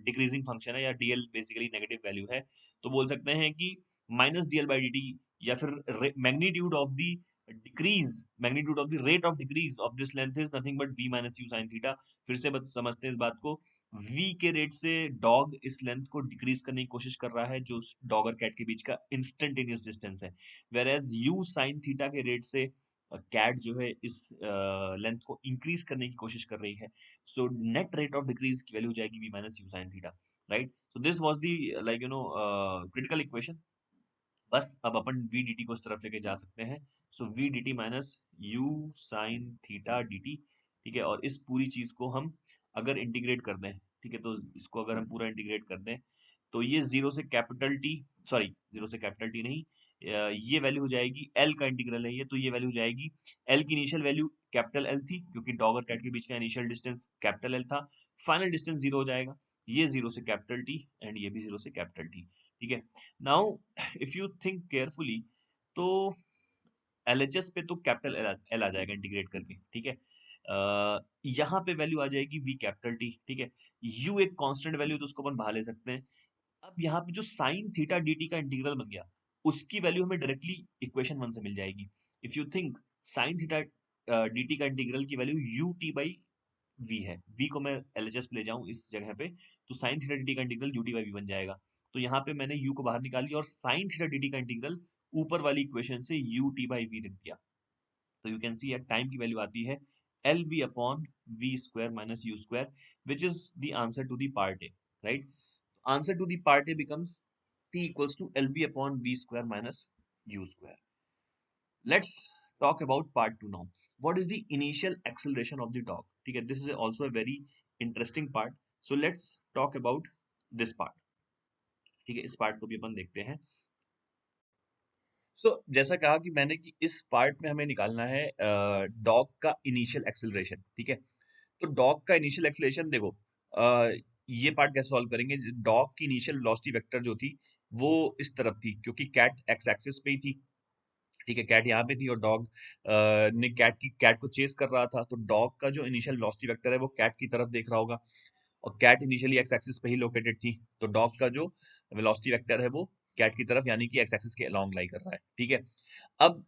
डिक्रीजिंग फंक्शन है या dl बेसिकली नेगेटिव वैल्यू है, तो बोल सकते हैं कि माइनस dl बाई dt, या फिर magnitude of the decrease, magnitude of the rate of decrease of this length is nothing but v minus you sine theta. फिर से समझते हैं इस बात को, v के रेट से डॉग इस लेंथ को डिक्रीज करने की कोशिश कर रहा है, जो डॉग और कैट के बीच का इंस्टेंटेनियस डिस्टेंस है, whereas u sine theta के रेट से कैट जो है इस लेंथ को इंक्रीज करने की कोशिश कर रही है। So net rate of decrease की वैल्यू हो जाएगी v minus you sine theta, right. So this was the like critical equation. बस अब अपन v dt को इस तरफ लेके जा सकते हैं। सो v dt minus you sign theta dt, ठीक है, और इस पूरी चीज को हम अगर इंटीग्रेट कर दें, ठीक है, तो इसको अगर हम पूरा इंटीग्रेट कर दें, तो ये जीरो से कैपिटल टी, सॉरी जीरो से कैपिटल टी नहीं, ये वैल्यू हो जाएगी, एल का इंटीग्रल है ये, तो ये वैल्यू हो जाएगी, एल की इनिशियल वैल्यू कैपिटल एल थी, क्योंकि डॉग और कैट के बीच का इनिशियल डिस्टेंस कैपिटल एल था, फाइनल डिस्टेंस जीरो हो जाएगा, ये जीरो से कैपिटल टी एंड ये भी जीरो से कैपिटल टी, ठीक है। Now if you think carefully, तो एलएचएस पे तो कैपिटल एल आ जाएगा इंटीग्रेट करके, ठीक है। यहाँ पे वैल्यू आ जाएगी वी कैपिटल टी, ठीक है। यू एक कांस्टेंट वैल्यू, तो उसको अपन बाहर ले सकते हैं। अब यहाँ पे जो साइन थीटा dt का इंटीग्रल बन गया, उसकी वैल्यू हमें डायरेक्टली इक्वेशन वन से मिल जाएगी। If you think sine theta dt का इंटीग्रल की value U T by V है, वी को मैं एलएचएस पे ले जाऊं इस जगह पे, तो साइन थीटा dt का इंटीग्रल यूटी बाई वी बन जाएगा। तो यहाँ पे मैंने u को बाहर निकाल लिया और साइन थीटा dt का इंटीग्रल ऊपर वाली इक्वेशन से यू टी बाई वी लिख दिया। तो you can see at time की वैल्यू आती है L V upon we square minus you square, which is the answer to the part A, right. Answer to the part A becomes t equals to lb upon v square minus u square. Let's talk about part 2 now. What is the initial acceleration of the dog? ठीक है, this is also a very interesting part. So let's talk about this part. ठीक है, इस part को भी अपन देखते हैं। So जैसा कहा कि मैंने कि इस पार्ट में हमें निकालना है डॉग का इनिशियल एक्सेलरेशन, ठीक है। तो डॉग का इनिशियल एक्सेलरेशन देखो, ये पार्ट कैसे सॉल्व करेंगे, डॉग की इनिशियल वेलोसिटी वेक्टर जो थी वो इस तरफ थी, क्योंकि कैट एक्स एक्सिस पे ही थी, ठीक है, कैट यहाँ पे थी और डॉग ने कैट को चेस कर रहा था, तो डॉग का जो इनिशियल वेलोसिटी वेक्टर है वो कैट की तरफ देख रहा होगा, और कैट इनिशियली एक्स एक्सिस पे ही लोकेटेड थी, तो डॉग का जो वेलोसिटी वेक्टर है वो कैट की तरफ यानी कि एक्स एक्सिस के अलोंग लाई कर रहा है, ठीक है। अब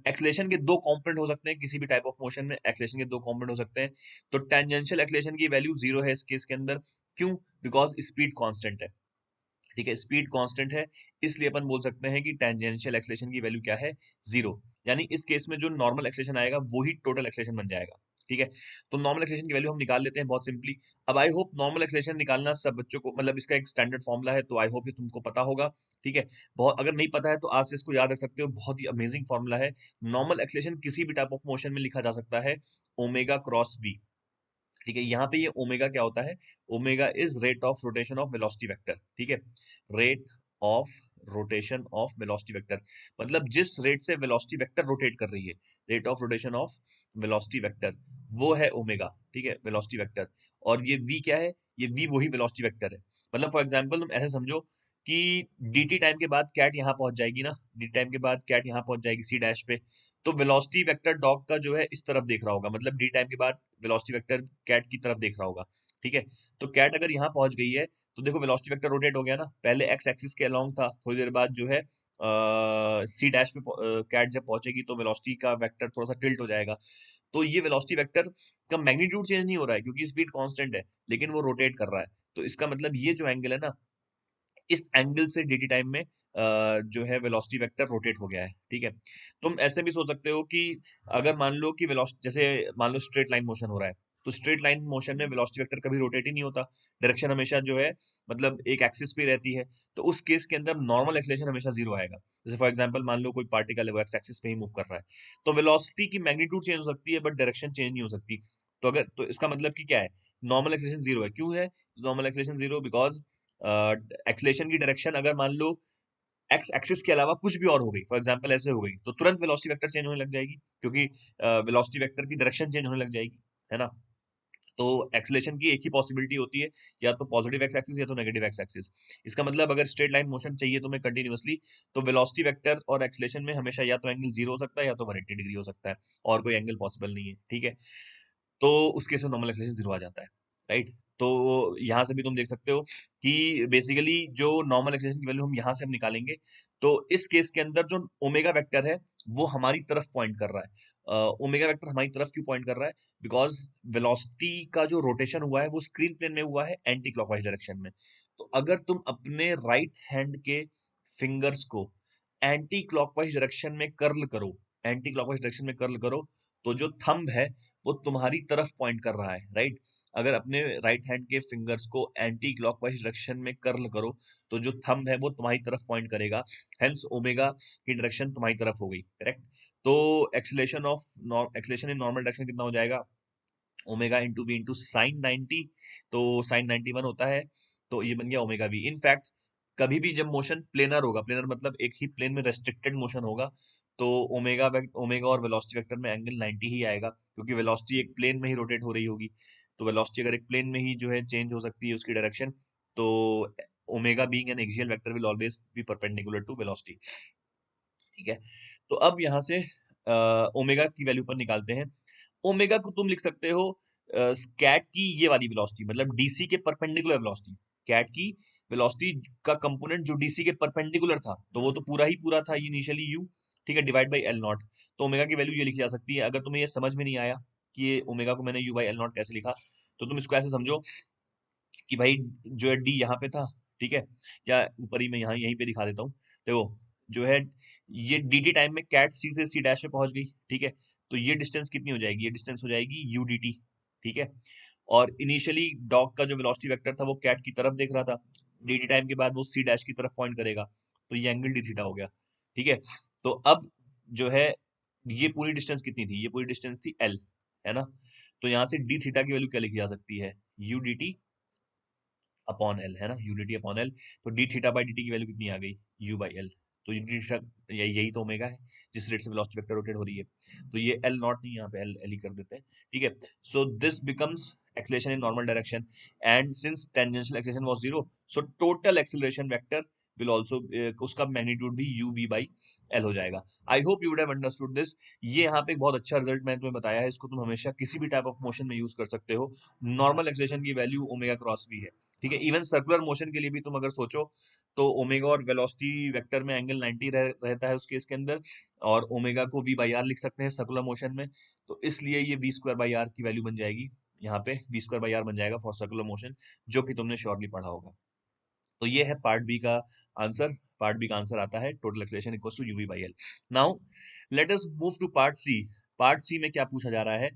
एक्सलेशन के दो कंपोनेंट हो सकते हैं, किसी भी टाइप ऑफ मोशन में एक्सलेशन के दो कंपोनेंट हो सकते हैं। तो टेंजेंशियल एक्सलेशन की वैल्यू जीरो है इस केस के अंदर, क्यों? बिकॉज स्पीड कांस्टेंट है, ठीक है, स्पीड कांस्टेंट है, इसलिए अपन बोल सकते हैं कि टेंजेंशियल एक्सलेशन की वैल्यू क्या है, जीरो। यानी इस केस में जो नॉर्मल एक्सलेशन आएगा वही टोटल एक्सलेशन बन जाएगा, ठीक है। तो नॉर्मल एक्सलेशन की वैल्यू हम निकाल लेते हैं बहुत सिंपली। अब आई होप नॉर्मल एक्सलेशन निकालना सब बच्चों को, मतलब इसका एक स्टैंडर्ड फॉर्मूला है, तो आई होप ये तुमको पता होगा, ठीक है। बहुत अगर नहीं पता है तो आज से इसको याद रख सकते हो, बहुत ही अमेजिंग फॉर्मूला है। नॉर्मल एक्सलेशन किसी भी टाइप ऑफ मोशन में लिखा जा सकता है ओमेगा क्रॉस वी, ठीक है। यहाँ पे ये ओमेगा क्या होता है, omega is rate of rotation of velocity vector, ठीक है, rate of rotation of velocity vector, मतलब जिस रेट से वेलोसिटी वेक्टर रोटेट कर रही है, rate of rotation of velocity vector, वो है ओमेगा, ठीक है, वेलोसिटी वेक्टर। और ये v क्या है, ये v वही वेलोसिटी वेक्टर है। मतलब फॉर एग्जांपल तुम ऐसे समझो कि dt टाइम के बाद कैट यहाँ पहुंच जाएगी ना, dt टाइम के बाद कैट यहाँ पहुंच जाएगी सी डैश पे, तो वेलोसिटी वेक्टर डॉग का जो है इस तरफ देख रहा होगा, मतलब डी टाइम के बाद वेलोसिटी वेक्टर कैट की तरफ देख रहा होगा, ठीक है। तो कैट अगर यहाँ पहुंच गई है, तो देखो वेलोसिटी वेक्टर रोटेट हो गया ना, पहले एक्स एक्सिस के अलोंग था, थोड़ी देर बाद जो है सी डैश पे कैट जब पहुंचेगी तो वेलोसिटी का वेक्टर थोड़ा सा टिल्ट हो जाएगा। तो ये वेलोसिटी वेक्टर का मैग्नीट्यूड चेंज नहीं हो रहा है क्योंकि स्पीड कांस्टेंट है, लेकिन वो रोटेट कर रहा है। तो इसका मतलब ये जो एंगल है ना, इस एंगल से dt टाइम में जो है वेलोसिटी वेक्टर रोटेट हो गया है, ठीक है। तुम ऐसे भी सोच सकते हो कि अगर मान लो कि वेलोसिटी, जैसे मान लो स्ट्रेट लाइन मोशन हो रहा है, तो स्ट्रेट लाइन मोशन में वेलोसिटी वेक्टर कभी रोटेट ही नहीं होता, डायरेक्शन हमेशा जो है मतलब एक एक्सिस पे रहती है, तो उस केस के अंदर नॉर्मल एक्सेलरेशन हमेशा जीरो आएगा। जैसे फॉर एग्जांपल मान लो कोई पार्टिकल है वो एक्स एक्सिस पे ही मूव कर रहा है, तो वेलोसिटी की मैग्नीट्यूड चेंज हो सकती है बट डायरेक्शन चेंज नहीं हो सकती। तो अगर, तो इसका मतलब कि क्या है, नॉर्मल एक्सेलरेशन जीरो है, क्यों है normal acceleration zero, because acceleration की डायरेक्शन अगर मान लो एक्स एक्सिस के अलावा कुछ भी और हो गई, फॉर एग्जांपल ऐसे हो गई, तो तुरंत वेलोसिटी वेक्टर चेंज होने लग जाएगी, क्योंकि वेलोसिटी वेक्टर की डायरेक्शन चेंज होने लग जाएगी, है ना। तो एक्सेलेरेशन की एक ही पॉसिबिलिटी होती है, या तो पॉजिटिव एक्स एक्सिस या तो नेगेटिव एक्स एक्सिस। इसका मतलब अगर स्ट्रेट लाइन मोशन चाहिए तुम्हें कंटिन्यूअसली, तो वेलोसिटी वेक्टर और एक्सेलेरेशन में हमेशा या तो एंगल 0 हो सकता है या तो 180 डिग्री हो सकता है, और कोई एंगल पॉसिबल नहीं है, ठीक है। तो उस केस में नॉर्मल एक्सेलेरेशन 0 आ जाता है, राइट। तो यहाँ से भी तुम देख सकते हो कि बेसिकली जो नॉर्मल एक्सेलेरेशन की वैल्यू हम यहाँ से निकालेंगे, तो इस केस के अंदर जो ओमेगा वेक्टर है वो हमारी तरफ पॉइंट कर रहा है। ओमेगा वेक्टर हमारी तरफ क्यों पॉइंट कर रहा है? बिकॉज वेलोसिटी का जो रोटेशन हुआ है वो स्क्रीन प्लेन में हुआ है एंटी क्लॉकवाइज डायरेक्शन में। तो अगर तुम अपने राइट हैंड के फिंगर्स को एंटी क्लॉकवाइज डायरेक्शन में कर्ल करो, एंटी क्लॉकवाइज डायरेक्शन में कर्ल करो, तो जो थंब है वो तुम्हारी तरफ पॉइंट कर रहा है, राइट। अगर अपने राइट हैंड के फिंगर्स को एंटी क्लॉकवाइज डायरेक्शन में कर्ल करो, तो जो थंब है वो तुम्हारी तरफ पॉइंट करेगा, हेंस ओमेगा की डायरेक्शन तुम्हारी तरफ हो गई, करेक्ट। तो एक्सेलेरेशन इन नॉर्मल डायरेक्शन कितना हो जाएगा? Omega into V into sine 90। तो साइन 91 होता है, तो ये बन गया ओमेगा वी। इनफैक्ट कभी भी जब मोशन प्लेनर होगा, प्लेनर मतलब एक ही प्लेन में रेस्ट्रिक्टेड मोशन होगा, तो ओमेगा और वेलोसिटी वेक्टर में एंगल 90 ही आएगा, क्योंकि वेलोसिटी एक प्लेन में ही रोटेट हो रही होगी। तो वेलोसिटी अगर एक प्लेन में ही जो है चेंज हो सकती है उसकी डायरेक्शन, तो omega being an axial vector will always be perpendicular to velocity, ठीक है। तो अब यहाँ से ओमेगा की वैल्यू पर निकालते हैं। ओमेगा को तुम लिख सकते हो कैट की ये वाली वेलोसिटी, मतलब डीसी के परपेंडिकुलर वेलोसिटी। कैट की वेलोसिटी का कंपोनेंट जो डीसी के परपेंडिकुलर था, तो वो तो पूरा ही पूरा था इनिशियली यू, ठीक है, डिवाइड बाई एल नॉट। तो ओमेगा की वैल्यू ये लिखी जा सकती है। अगर तुम्हें ये समझ में नहीं आया कि ये ओमेगा को मैंने यू बाई एल नॉट कैसे लिखा, तो तुम इसको ऐसे समझो कि भाई जो है डी यहाँ पे था, ठीक है, या ऊपर ही मैं यहाँ यहीं पे दिखा देता हूँ। देखो जो है ये डी टी टाइम में कैट सी से सी डैश पे पहुंच गई, ठीक है। तो ये डिस्टेंस कितनी हो जाएगी? ये डिस्टेंस हो जाएगी यू डी टी, ठीक है। और इनिशियली डॉग का जो वेलोसिटी वेक्टर था वो कैट की तरफ देख रहा था, डी टी टाइम के बाद वो सी डैश की तरफ पॉइंट करेगा, तो ये एंगल डी थीटा हो गया, ठीक है। तो अब जो है ये पूरी डिस्टेंस कितनी थी? ये पूरी डिस्टेंस थी एल, है ना। तो यहाँ से डी थीटा की वैल्यू क्या लिखी जा सकती है? U D T upon L, है ना, यूनिटी अपॉन एल। तो D theta by D T की वैल्यू कितनी आ गई? You by L. तो ये डी थीटा, यही तो ओमेगा है जिस रेट से वेलोसिटी वेक्टर रोटेट हो रही है। तो ये एल नॉट नहीं, यहाँ पे एल एल ही कर देते हैं, ठीक है। So this becomes acceleration in normal direction, and since tangential acceleration was zero, so total acceleration vector will also, उसका मैग्नीट्यूड भी यू वी बाई एल हो जाएगा। आई hope you would have understood this. ये यहाँ पे एक बहुत अच्छा रिजल्ट मैंने तुम्हें बताया है, इसको तुम हमेशा किसी भी टाइप ऑफ मोशन में यूज कर सकते हो। नॉर्मल एक्सेलरेशन की वैल्यू ओमेगा क्रॉस वी है, ठीक है। इवन सर्कुलर मोशन के लिए भी तुम अगर सोचो, तो ओमेगा और वेलोसिटी वेक्टर में एंगल 90 रहता है उस केस के अंदर, और ओमेगा को वी बाई आर लिख सकते हैं सर्कुलर मोशन में। तो इसलिए ये वी स्क्वायर बाई आर की वैल्यू बन जाएगी, यहाँ पे वी स्क्वायर बाई आर बन जाएगा फॉर सर्कुलर मोशन, जो कि तुमने श्योरली पढ़ा होगा। तो ये है पार्ट बी का आंसर। पार्ट बी का आंसर आता है total acceleration equals to U V by L. Now let us move to part C. Part C में क्या पूछा जा रहा है?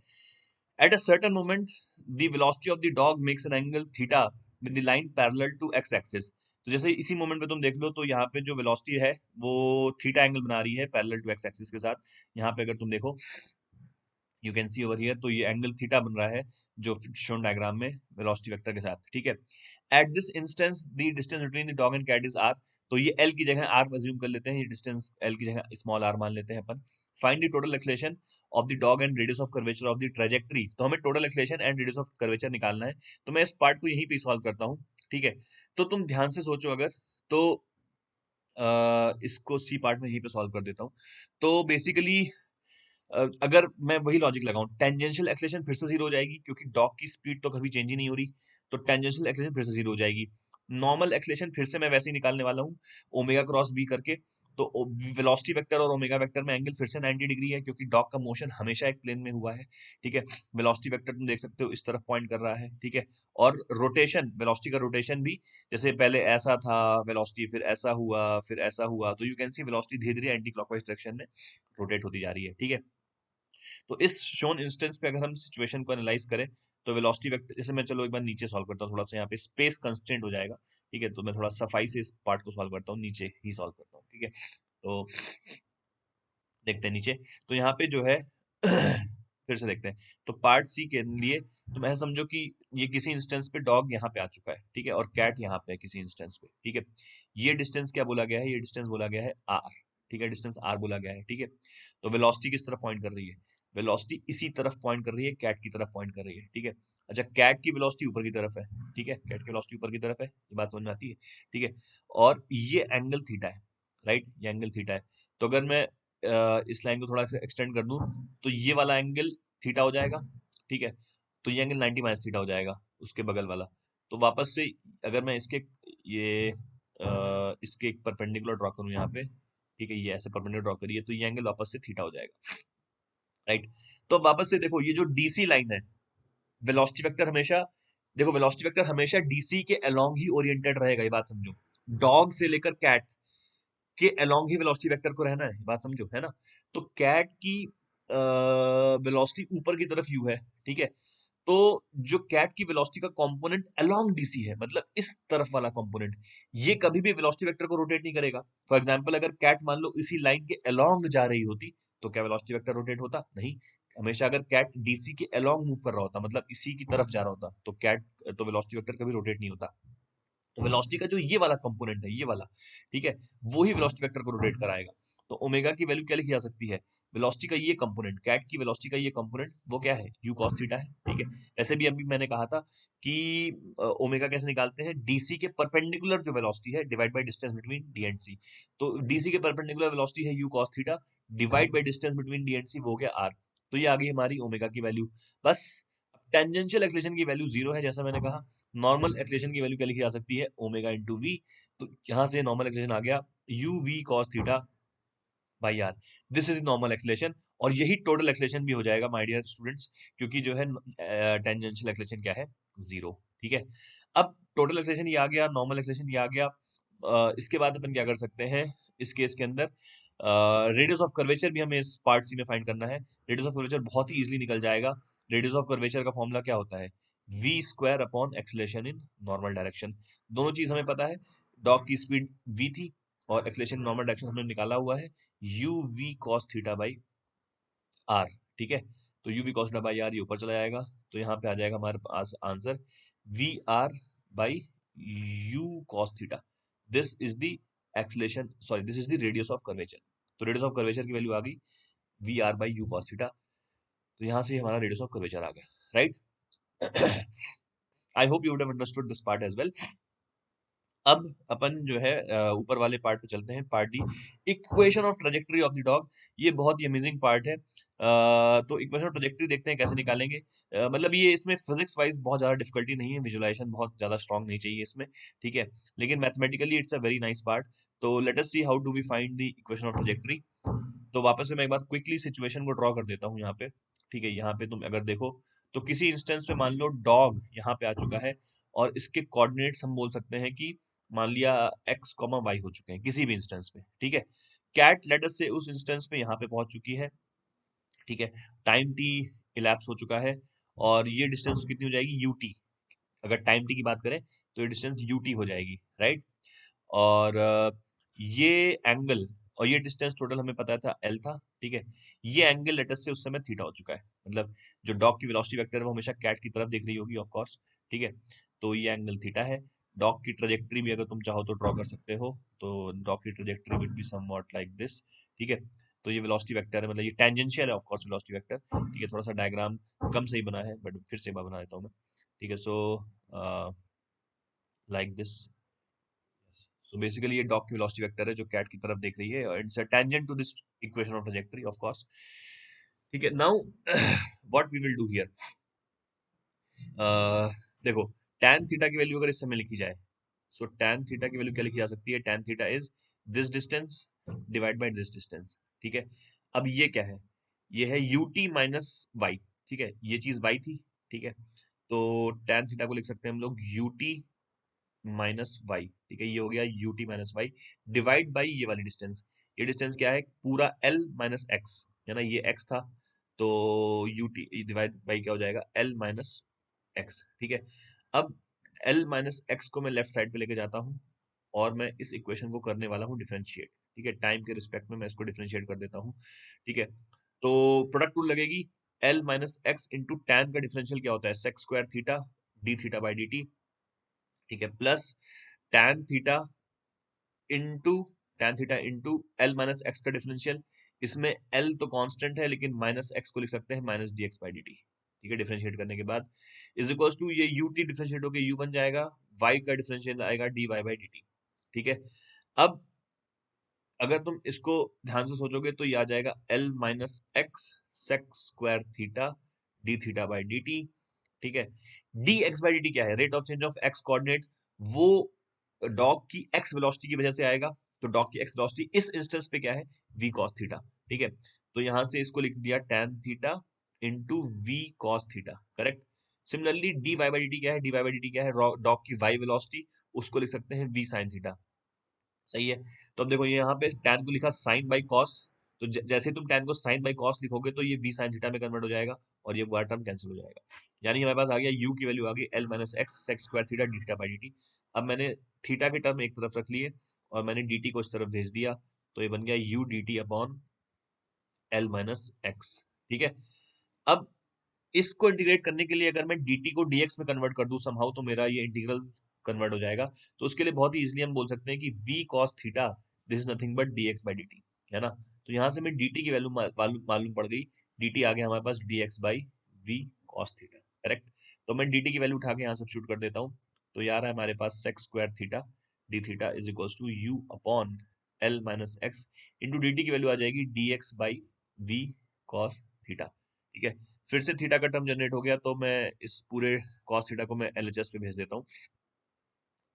At a certain moment, the velocity of the dog makes an angle theta with the line parallel to x axis. तो जैसे इसी moment पे तुम देख लो, तो यहाँ पे जो वेलोसिटी है वो थीटा एंगल बना रही है पैरेलल टू एक्स एक्सिस के साथ। यहाँ पे अगर तुम देखो, you can see over here, तो ये एंगल थीटा बन रहा है जो शोन डायग्राम में वेलोसिटी वेक्टर के साथ, ठीक है। At this instance the distance between the dog and cat is R. तो ये एल की जगह आर अज्यूम कर लेते हैं, ये डिस्टेंस एल की जगह स्मॉल आर मान लेते हैं अपन। Find the total acceleration of the dog and radius of curvature of the trajectory. तो हमें total acceleration and radius of curvature निकालना है। तो मैं इस पार्ट को यहीं पे सॉल्व करता हूँ, ठीक है। तो तुम ध्यान से सोचो अगर, तो इसको सी पार्ट में यहीं पे सॉल्व कर देता हूँ। तो बेसिकली अगर मैं वही लॉजिक लगाऊं, टेंजेंशियल एक्सेलरेशन फिर से जीरो हो जाएगी, क्योंकि डॉग की स्पीड तो कभी चेंज ही नहीं हो रही। तो टेंजेंशियल एक्सेलरेशन फिर से जीरो हो जाएगी। नॉर्मल एक्सेलरेशन फिर से मैं वैसे ही निकालने वाला हूँ, ओमेगा क्रॉस वी करके। तो वेलोसिटी वेक्टर और ओमेगा वेक्टर में एंगल फिर से 90 डिग्री है, क्योंकि डॉग का मोशन हमेशा एक प्लेन में हुआ है, ठीक है। वेलोसिटी वेक्टर तुम देख सकते हो इस तरफ पॉइंट कर रहा है, ठीक है। और रोटेशन, वेलोसिटी का रोटेशन भी जैसे पहले ऐसा था वेलोसिटी, फिर ऐसा हुआ, फिर ऐसा हुआ, तो यू कैन सी वेलोसिटी धीरे धीरे एंटी क्लॉकवाइज डायरेक्शन में रोटेट होती जा रही है, ठीक है। तो इस शोन इंस्टेंस पे अगर हम सिचुएशन को एनालाइज करें, तो वेलोसिटी वेक्टर, जैसे मैं चलो एक बार नीचे सॉल्व करता हूँ, थोड़ा सा यहाँ पे स्पेस कंस्टेंट हो जाएगा, ठीक है। तो मैं थोड़ा सफाई से इस पार्ट को सॉल्व करता हूँ, नीचे ही सॉल्व करता हूँ, ठीक है। तो देखते हैं नीचे। तो यहाँ पे जो है फिर से देखते हैं। तो पार्ट सी के लिए तुम ऐसा समझो कि ये किसी इंस्टेंस पे डॉग यहाँ पे आ चुका है, ठीक है, और कैट यहाँ पे है किसी इंस्टेंस पे, ठीक है। ये डिस्टेंस क्या बोला गया है? ये डिस्टेंस बोला गया है आर, ठीक है, डिस्टेंस आर बोला गया है, ठीक है। तो वेलोसिटी किस तरफ पॉइंट कर रही है? वेलोसिटी इसी तरफ पॉइंट कर रही है, कैट की तरफ पॉइंट कर रही है, ठीक है। अच्छा, कैट की वेलोसिटी ऊपर की तरफ है, ठीक है, कैट की वेलोसिटी ऊपर की तरफ है, ये बात समझ में आती है, ठीक है। और ये एंगल थीटा है, राइट, ये एंगल थीटा है। तो अगर मैं इस लाइन को थोड़ा सा एक्सटेंड कर दूं तो ये वाला एंगल थीटा हो जाएगा, ठीक है। तो ये एंगल 90 माइनस थीटा हो जाएगा, उसके बगल वाला। तो वापस से अगर मैं ये इसके एक परपेंडिकुलर ड्रॉ करूं यहाँ पे, ठीक है, ये ऐसे परपेंडिकुलर ड्रॉ करिए, तो ये एंगल वापस से थीटा हो जाएगा, राइट। तो वापस से देखो, ये जो डीसी लाइन है, वेलोसिटी वेक्टर हमेशा, देखो वेलोसिटी वेक्टर हमेशा डीसी के अलोंग ही ओरिएंटेड रहेगा, ये बात समझो। डॉग से लेकर कैट के अलोंग ही वेलोसिटी वेक्टर को रहना है, ये बात समझो, है ना। तो कैट की वेलोसिटी ऊपर की तरफ यू है, ठीक है। तो जो कैट की वेलोसिटी का कंपोनेंट अलोंग डीसी है, मतलब इस तरफ वाला कंपोनेंट, ये कभी भी वेलोसिटी वेक्टर को रोटेट नहीं करेगा। फॉर एग्जांपल, अगर कैट मान लो इसी लाइन के अलोंग जा रही होती, तो क्या वेलोसिटी वेक्टर रोटेट होता? नहीं। हमेशा अगर कैट डीसी के अलोंग मूव कर रहा होता, मतलब इसी की तरफ जा रहा होता, तो वेलोसिटी वेक्टर कभी रोटेट नहीं होता। तो वेलोसिटी का जो ये वाला कंपोनेंट है, ये वाला, ठीक है, वो ही वेलोसिटी वेक्टर को रोटेट कराएगा। तो ओमेगा की वैल्यू क्या लिखी जा सकती है? वेलोसिटी का ये कंपोनेंट, कैट की वेलोसिटी का ये कंपोनेंट, वो क्या है? यू कॉस थीटा है, ठीक है। ऐसे भी अभी मैंने कहा था कि ओमेगा कैसे निकालते हैं? डीसी के परपेंडिकुलर जो वेलोसिटी है divide by distance between D and C. तो डीसी के परपेंडिकुलर वेलोसिटी है U cos theta, divide by distance between D and C, वो हो गया आर। तो ये आ गई हमारी ओमेगा की वैल्यू। बस टेंजेंशियल एक्सलेशन की वैल्यू जीरो है, जैसा मैंने कहा। नॉर्मल एक्सलेशन की वैल्यू क्या लिखी जा सकती है? Omega into V. तो यहां से नॉर्मल एक्सलेशन आ गया U V cos theta by R. This is normal acceleration, और यही टोटल एक्सलेशन भी हो जाएगा माय डियर स्टूडेंट्स, क्योंकि जो है टेंजेंशियल एक्सलेशन क्या है? जीरो, ठीक है। अब टोटल एक्सलेशन ये आ गया, नॉर्मल एक्सलेशन ये आ गया। इसके बाद अपन क्या कर सकते हैं इस केस के अंदर? रेडियस ऑफ कर्वेचर भी हमें इस पार्ट सी में फाइंड करना है। रेडियस ऑफ कर्वेचर बहुत ही इजीली निकल जाएगा। रेडियस ऑफ कर्वेचर का फॉर्मूला क्या होता है? V square upon acceleration in normal direction. दोनों चीज हमें पता है। डॉग की स्पीड वी थी, और एक्सलेशन नॉर्मल डायरेक्शन हमने निकाला हुआ है, U V cos theta by R, ठीक है। तो U V cos theta by R ये ऊपर चला जाएगा, तो यहाँ पे आ जाएगा हमारे पास answer V R by U cos theta. This is the acceleration, sorry, this is the radius of curvature. तो रेडियस ऑफ कर्वेचर की वैल्यू आ गई V R by U cos theta. तो यहाँ से हमारा रेडियस ऑफ कर्वेचर आ गया, right. I hope you would have understood this part as well. अब अपन जो है ऊपर वाले पार्ट पे चलते हैं, part D, equation of trajectory of the dog. ये बहुत ही अमेजिंग पार्ट है। तो इक्वेशन ऑफ ट्रेजेक्टरी देखते हैं कैसे निकालेंगे। मतलब ये इसमें फिजिक्स वाइज बहुत ज्यादा डिफिकल्टी नहीं है, विजुअलाइजेशन बहुत ज्यादा स्ट्रांग नहीं चाहिए इसमें, ठीक है। लेकिन mathematically it's a very nice part. तो let us see how do we find the equation of trajectory. तो वापस से मैं एक बार क्विकली सिचुएशन को ड्रॉ कर देता हूँ यहाँ पे, ठीक है। यहाँ पे तुम अगर देखो, तो किसी इंस्टेंस पे मान लो डॉग यहाँ पे आ चुका है, और इसके कोऑर्डिनेट्स हम बोल सकते हैं कि मान लिया एक्स कॉमा वाई हो चुके हैं किसी भी इंस्टेंस पे, ठीक है। कैट लेटर से उस इंस्टेंस पे यहाँ पे पहुंच चुकी है, ठीक है। टाइम टी इलैप्स हो चुका है, और ये डिस्टेंस कितनी हो जाएगी? यूटी। अगर टाइम टी की बात करें तो ये डिस्टेंस यूटी हो जाएगी, राइट। और ये एंगल और ये डिस्टेंस टोटल हमें पता था एल था, ठीक है। ये एंगल लेटर से उस समय थीटा हो चुका है, मतलब जो डॉग की वेलोसिटी वेक्टर है वो हमेशा कैट की तरफ देख रही होगी, ऑफ कोर्स, ठीक है। तो ये एंगल थीटा है। डॉग की ट्रेजेक्टरी भी अगर तुम चाहो तो ड्रॉ कर सकते हो, तो डॉग की trajectory will be somewhat like this, ठीक है। तो ये वेलोसिटी वेक्टर है, मतलब ये टेंजेंशियल है ऑफ कोर्स वेलोसिटी वेक्टर, ठीक है। थोड़ा सा डायग्राम कम सही बना है, बट फिर से एक बार बना देता हूँ मैं, ठीक है। So like this. So basically ये डॉग की वेलोसिटी वेक्टर है जो कैट की तरफ देख रही है, और it's a tangent to this equation of trajectory, of course, ठीक है। Now what we will do here, देखो, tan थीटा की वैल्यू अगर इस समय लिखी जाए, सो tan थीटा की वैल्यू क्या लिखी जा सकती है? tan theta is this distance divide by this distance, ठीक है। अब ये क्या है? ये है ut माइनस वाई, ठीक है। ये चीज y थी, ठीक है। तो tan थीटा को लिख सकते हैं हम लोग ut माइनस वाई, ठीक है। ये हो गया ut minus Y divide by ये वाली डिस्टेंस। ये डिस्टेंस क्या है? पूरा l माइनस एक्स, है ना, ये x था। तो ut डिवाइड बाई क्या हो जाएगा? l माइनस एक्स, ठीक है। अब l माइनस एक्स को मैं लेफ्ट साइड पे लेके जाता हूँ, और मैं इस इक्वेशन को करने वाला हूँ डिफरेंशिएट, ठीक है। टाइम के रिस्पेक्ट में मैं इसको डिफरेंशिएट कर देता हूँ, ठीक है। तो प्रोडक्ट रूल लगेगी, l minus x into tan का डिफरेंशियल क्या होता है? Sec square theta D theta by D T, ठीक है, plus tan theta into tan theta into L minus X का डिफरेंशियल, इसमें एल तो कांस्टेंट है लेकिन माइनस एक्स को लिख सकते हैं minus D X by D T, ठीक है, डिफरेंशिएट करने के बाद इज इक्वल्स टू ये यू टी डिफरेंशिएट होकर यू बन जाएगा, वाई का डिफरेंशियल आएगा D Y by D T, ठीक है। अब अगर तुम इसको ध्यान से सोचोगे तो ये आ जाएगा L minus X sec square theta D theta by D T, ठीक है। D X by D T क्या है, rate of change of X coordinate, वो डॉग की एक्स वेलोसिटी की वजह से आएगा, तो डॉग की एक्स वेलोसिटी इस इंस्टेंस पे क्या है, वी कॉस थीटा, ठीक है। तो यहां से इसको लिख दिया tan theta into V cos theta, correct. Similarly D Y by D T क्या है, D Y by D T क्या है, डॉग की वाई वेलोसिटी, उसको लिख सकते हैं वी साइन थीटा, सही है। तो अब देखो ये यहाँ पे tan को लिखा साइन बाई कॉस, तो जैसे तुम tan को साइन बाई कॉस लिखोगे तो ये v साइन थीटा में कन्वर्ट हो जाएगा और ये वाला टर्म कैंसिल हो जाएगा, यानी हमारे पास आ गया u की वैल्यू आ गई L minus X sec square theta D theta by D T. अब मैंने थीटा के टर्म एक तरफ रख लिए और मैंने dt को इस तरफ भेज दिया, तो ये बन गया u dt upon L minus X, ठीक है। अब इसको इंटीग्रेट करने के लिए अगर मैं dt को dx में कन्वर्ट कर दूं समहाउ, तो मेरा ये इंटीग्रल कन्वर्ट हो जाएगा। तो उसके लिए बहुत ही इजीली हम बोल सकते हैं कि v cos theta this is nothing but dx by dt, है ना। तो यहाँ से मैं dt की वैल्यू मालूम पड़ गई, dt आ गया हमारे पास dx by v cos theta, correct. तो मैं dt की वैल्यू उठा के यहाँ सब्स्टिट्यूट कर देता हूँ, तो यार है हमारे पास sec square theta D theta is equals to u upon L minus x into dt की वैल्यू आ जाएगी dx by v cos theta, ठीक है। फिर से थीटा का टर्म जनरेट हो गया, तो मैं इस पूरे cos थीटा को मैं एलएचएस पे भेज देता हूँ।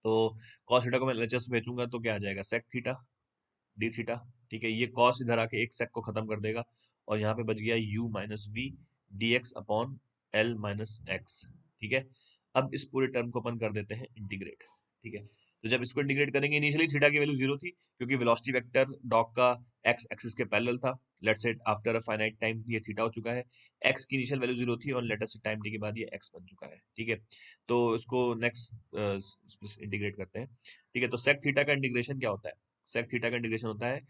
तो cos थीटा को मैं एलएचएस पे भेजूंगा तो क्या आ जाएगा, सेक थीटा डी थीटा, ठीक है। ये cos इधर आके एक सेक को खत्म कर देगा और यहाँ पे बच गया u minus V D X upon L minus X, ठीक है। अब इस पूरे टर्म को अपन कर देते हैं इंटीग्रेट, ठीक है। तो जब इसको इंटीग्रेट करेंगे, इनिशियली थीटा की वैल्यू जीरो थी क्योंकि वेलोसिटी वेक्टर डॉग का एक्स एक्सिस के पैरेलल था। Let's say after a finite time ये थीटा हो चुका है, एक्स की इनिशियल वैल्यू जीरो थी और लेट्स से टाइम टी के बाद ये एक्स बन चुका है, ठीक है। तो इसको नेक्स्ट इंटीग्रेट करते हैं, ठीक है। तो सेक थीटा का इंटीग्रेशन क्या होता है, सेक थीटा का इंटीग्रेशन होता है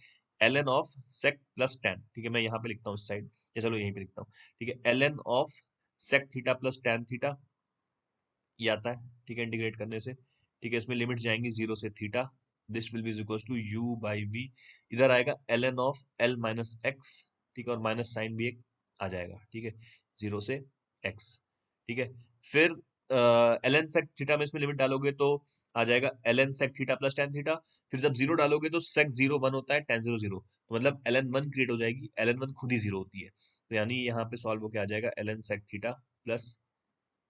ln of sec plus tan, ठीक है। मैं यहाँ पे लिखता हूँ इस साइड, या चलो यहीं पे लिखता हूँ, ठीक है। ln of sec theta plus tan theta ये आता है, ठीक है, इंटीग्रेट करने से, ठीक है। इसमें लिमिट्स जाएंगी जीरो से theta, this will be equals to u by V, इधर आएगा ln of l minus X, ठीक है, और माइनस साइन भी एक आ जाएगा, ठीक है, जीरो से x, ठीक है। फिर ln sec थीटा में इसमें लिमिट डालोगे तो आ जाएगा ln sec theta plus tan theta, फिर जब जीरो डालोगे तो sec जीरो वन होता है tan जीरो जीरो, तो मतलब ln वन क्रिएट हो जाएगी, ln वन खुद ही जीरो होती है, तो यानी यहाँ पे सॉल्व होके आ जाएगा ln sec theta plus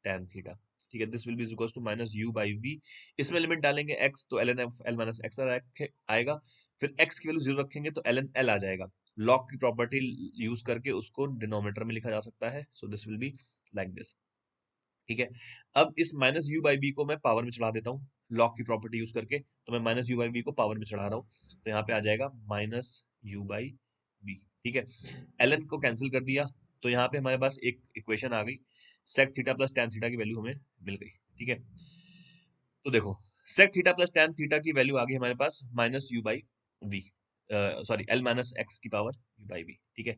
tan theta, ठीक है। This will be equals to minus u by v, इसमें लिमिट डालेंगे x तो ln f l minus x आएगा, फिर x की वैल्यू जीरो रखेंगे तो ln l आ जाएगा, लॉग की प्रॉपर्टी यूज करके उसको डिनोमिनेटर में लिखा जा सकता है, so this will be like this, ठीक है। अब इस माइनस यू बाई बी को मैं पावर में चढ़ा देता हूँ लॉग की प्रॉपर्टी यूज करके, तो मैं माइनस यू बाई बी को पावर में चढ़ा रहा हूँ, तो यहाँ पे आ जाएगा माइनस यू बाई बी, ठीक है। ln को कैंसिल कर दिया, तो यहाँ पे हमारे पास एक इक्वेशन आ गई, sec theta plus tan theta की वैल्यू हमें मिल गई, ठीक है। तो देखो sec theta plus tan theta की वैल्यू आ गई हमारे पास minus you by V, sorry L minus X की पावर यू बाई वी, ठीक है।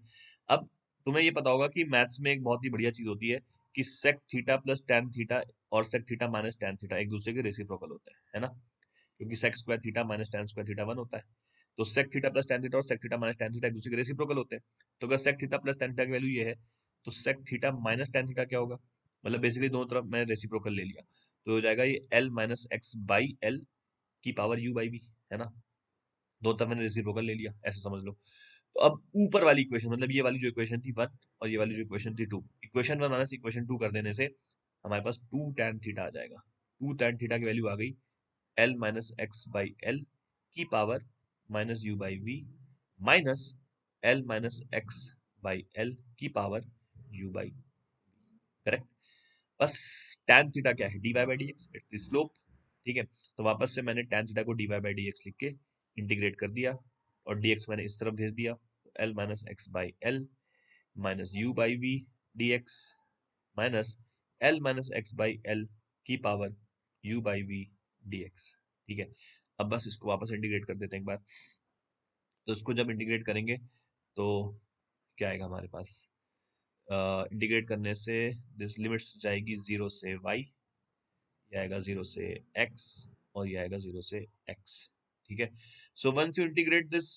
अब तुम्हें ये पता होगा कि मैथ्स में एक बहुत ही बढ़िया चीज होती है कि sec theta plus tan theta और sec theta minus tan theta एक दूसरे के रेसिप्रोकल होते हैं, है ना, क्योंकि sec square theta minus tan square theta one होता है, तो sec theta plus tan theta और sec theta minus tan theta एक दूसरे के रेसिप्रोकल होते हैं। तो अगर sec theta plus tan theta की वैल्यू ये है, तो sec theta minus tan theta क्या होगा, मतलब बेसिकली दोनों तरफ मैं रेसिप्रोकल ले लिया, तो हो जाएगा ये L minus X by L की पावर यू बाई बी, है ना, दो तरफ मैंने रेसिप्रोकल ले लिया, ऐसे समझ लो। तो अब ऊपर वाली इक्वेशन, मतलब ये वाली जो इक्वेशन थी वन और ये वाली जो इक्वेशन थी two, equation one minus equation two कर देने से हमारे पास टू tan थीटा आ जाएगा, टू tan थीटा की वैल्यू आ गई L minus X by L की power minus you by V minus L minus X by L की पावर यू बाई, करेक्ट। बस tan थीटा क्या है, dy by D X, it's the slope, ठीक है। तो वापस से मैंने tan थीटा को dy बाई डी एक्स लिख के इंटीग्रेट कर दिया और dx मैंने इस तरफ भेज दिया, तो l minus X by L minus you by V D X minus L minus X by L की power U by V D X, ठीक है। अब बस इसको वापस इंटीग्रेट कर देते हैं एक बार, तो इसको जब इंटीग्रेट करेंगे तो क्या आएगा हमारे पास, इंटीग्रेट करने से दिस लिमिट्स जाएगी जीरो से y, ये आएगा जीरो से x और ये आएगा जीरो से x, ठीक है। So once you integrate this,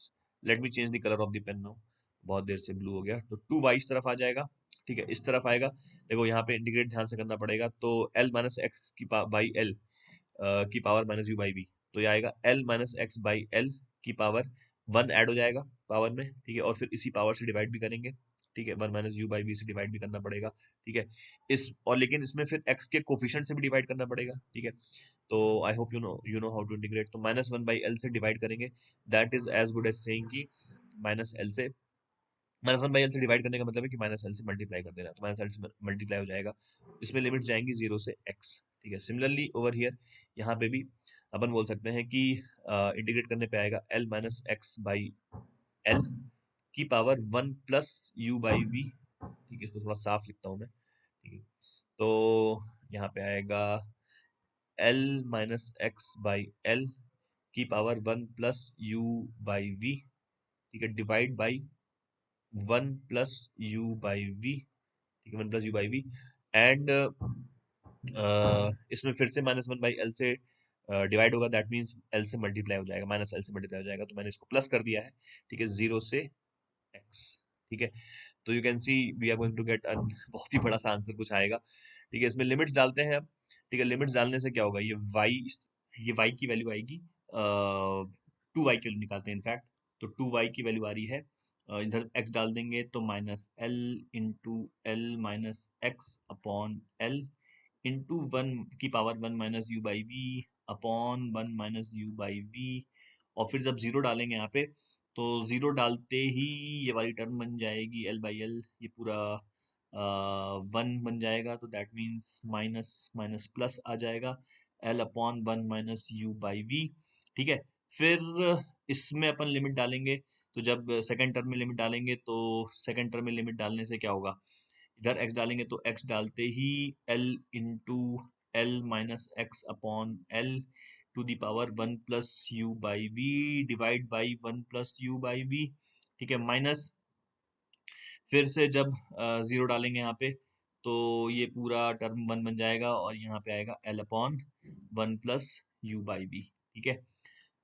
let me change the colour of the pen now, बहुत देर से ब्लू हो गया, तो 2y इस तरफ आ जाएगा, ठीक है, इस तरफ आएगा। देखो यहाँ पे इंटीग्रेट ध्यान से करना पड़ेगा, तो l माइनस एक्स की बाई एल की power minus you by V, तो ये आएगा l minus X by L की पावर 1 ऐड हो जाएगा पावर में, ठीक है, और फिर इसी पावर से डिवाइड भी करेंगे, ठीक है, 1 माइनस यू बाई वी से डिवाइड भी करना पड़ेगा, ठीक है। इस और लेकिन इसमें फिर x के कोफिशिएंट से भी डिवाइड करना पड़ेगा, ठीक है। तो I hope you know how to integrate, तो माइनस 1 बाई एल से डिवाइड करेंगे, that is as good as saying कि माइनस एल से, माइनस 1 बाई एल से डिवाइड करने का मतलब है कि माइनस एल से मल्टीप्लाई कर देना, तो माइनस एल से मल्टीप्लाई हो जाएगा, इसमें लिमिट जाएंगी 0 से x, ठीक है। सिमिलरली ओवर हियर, यहाँ पे भी अपन बोल सकते हैं कि इंटीग्रेट करने पे आएगा l minus X by L की power 1 plus U by we, ठीक है, इसको थोड़ा साफ लिखता हूँ मैं, ठीक है। तो यहाँ पे आएगा l minus X by L की power 1 plus U by we, ठीक है, divide by 1 plus U by we, ठीक है, 1 plus U by V, and इसमें फिर से माइनस 1 बाई एल से डिवाइड होगा, दैट मीन्स एल से मल्टीप्लाई हो जाएगा, माइनस एल से मल्टीप्लाई हो जाएगा, तो मैंने इसको प्लस कर दिया है, ठीक है, 0 से एक्स, ठीक है। तो you can see we are going to get an बहुत ही बड़ा सा आंसर कुछ आएगा, ठीक है। इसमें लिमिट्स डालते हैं अब, ठीक है, लिमिट्स डालने से क्या होगा, ये y की वैल्यू आएगी, 2y की वैल्यू निकालते हैं इनफैक्ट, तो 2y की वैल्यू आ रही है, इधर x डाल देंगे तो minus L into L minus X upon L into 1 की power 1 minus you by V upon 1 minus you by V, और फिर जब जीरो डालेंगे यहाँ पे, तो जीरो डालते ही ये वाली टर्म बन जाएगी एल बाई एल, ये पूरा 1 बन जाएगा, तो that means minus minus plus आ जाएगा, l upon 1 minus you by we, ठीक है। फिर इसमें अपन लिमिट डालेंगे, तो जब सेकंड टर्म में लिमिट डालेंगे, तो सेकंड टर्म में लिमिट डालने से क्या होगा, इधर x डालेंगे तो x डालते ही l into L minus X upon L to the power 1 plus U by V divide by 1 plus U by we, ठीक है, माइनस फिर से जब जीरो डालेंगे यहाँ पे, तो ये पूरा टर्म 1 बन जाएगा, और यहाँ पे आएगा l upon 1 plus U by we, ठीक है।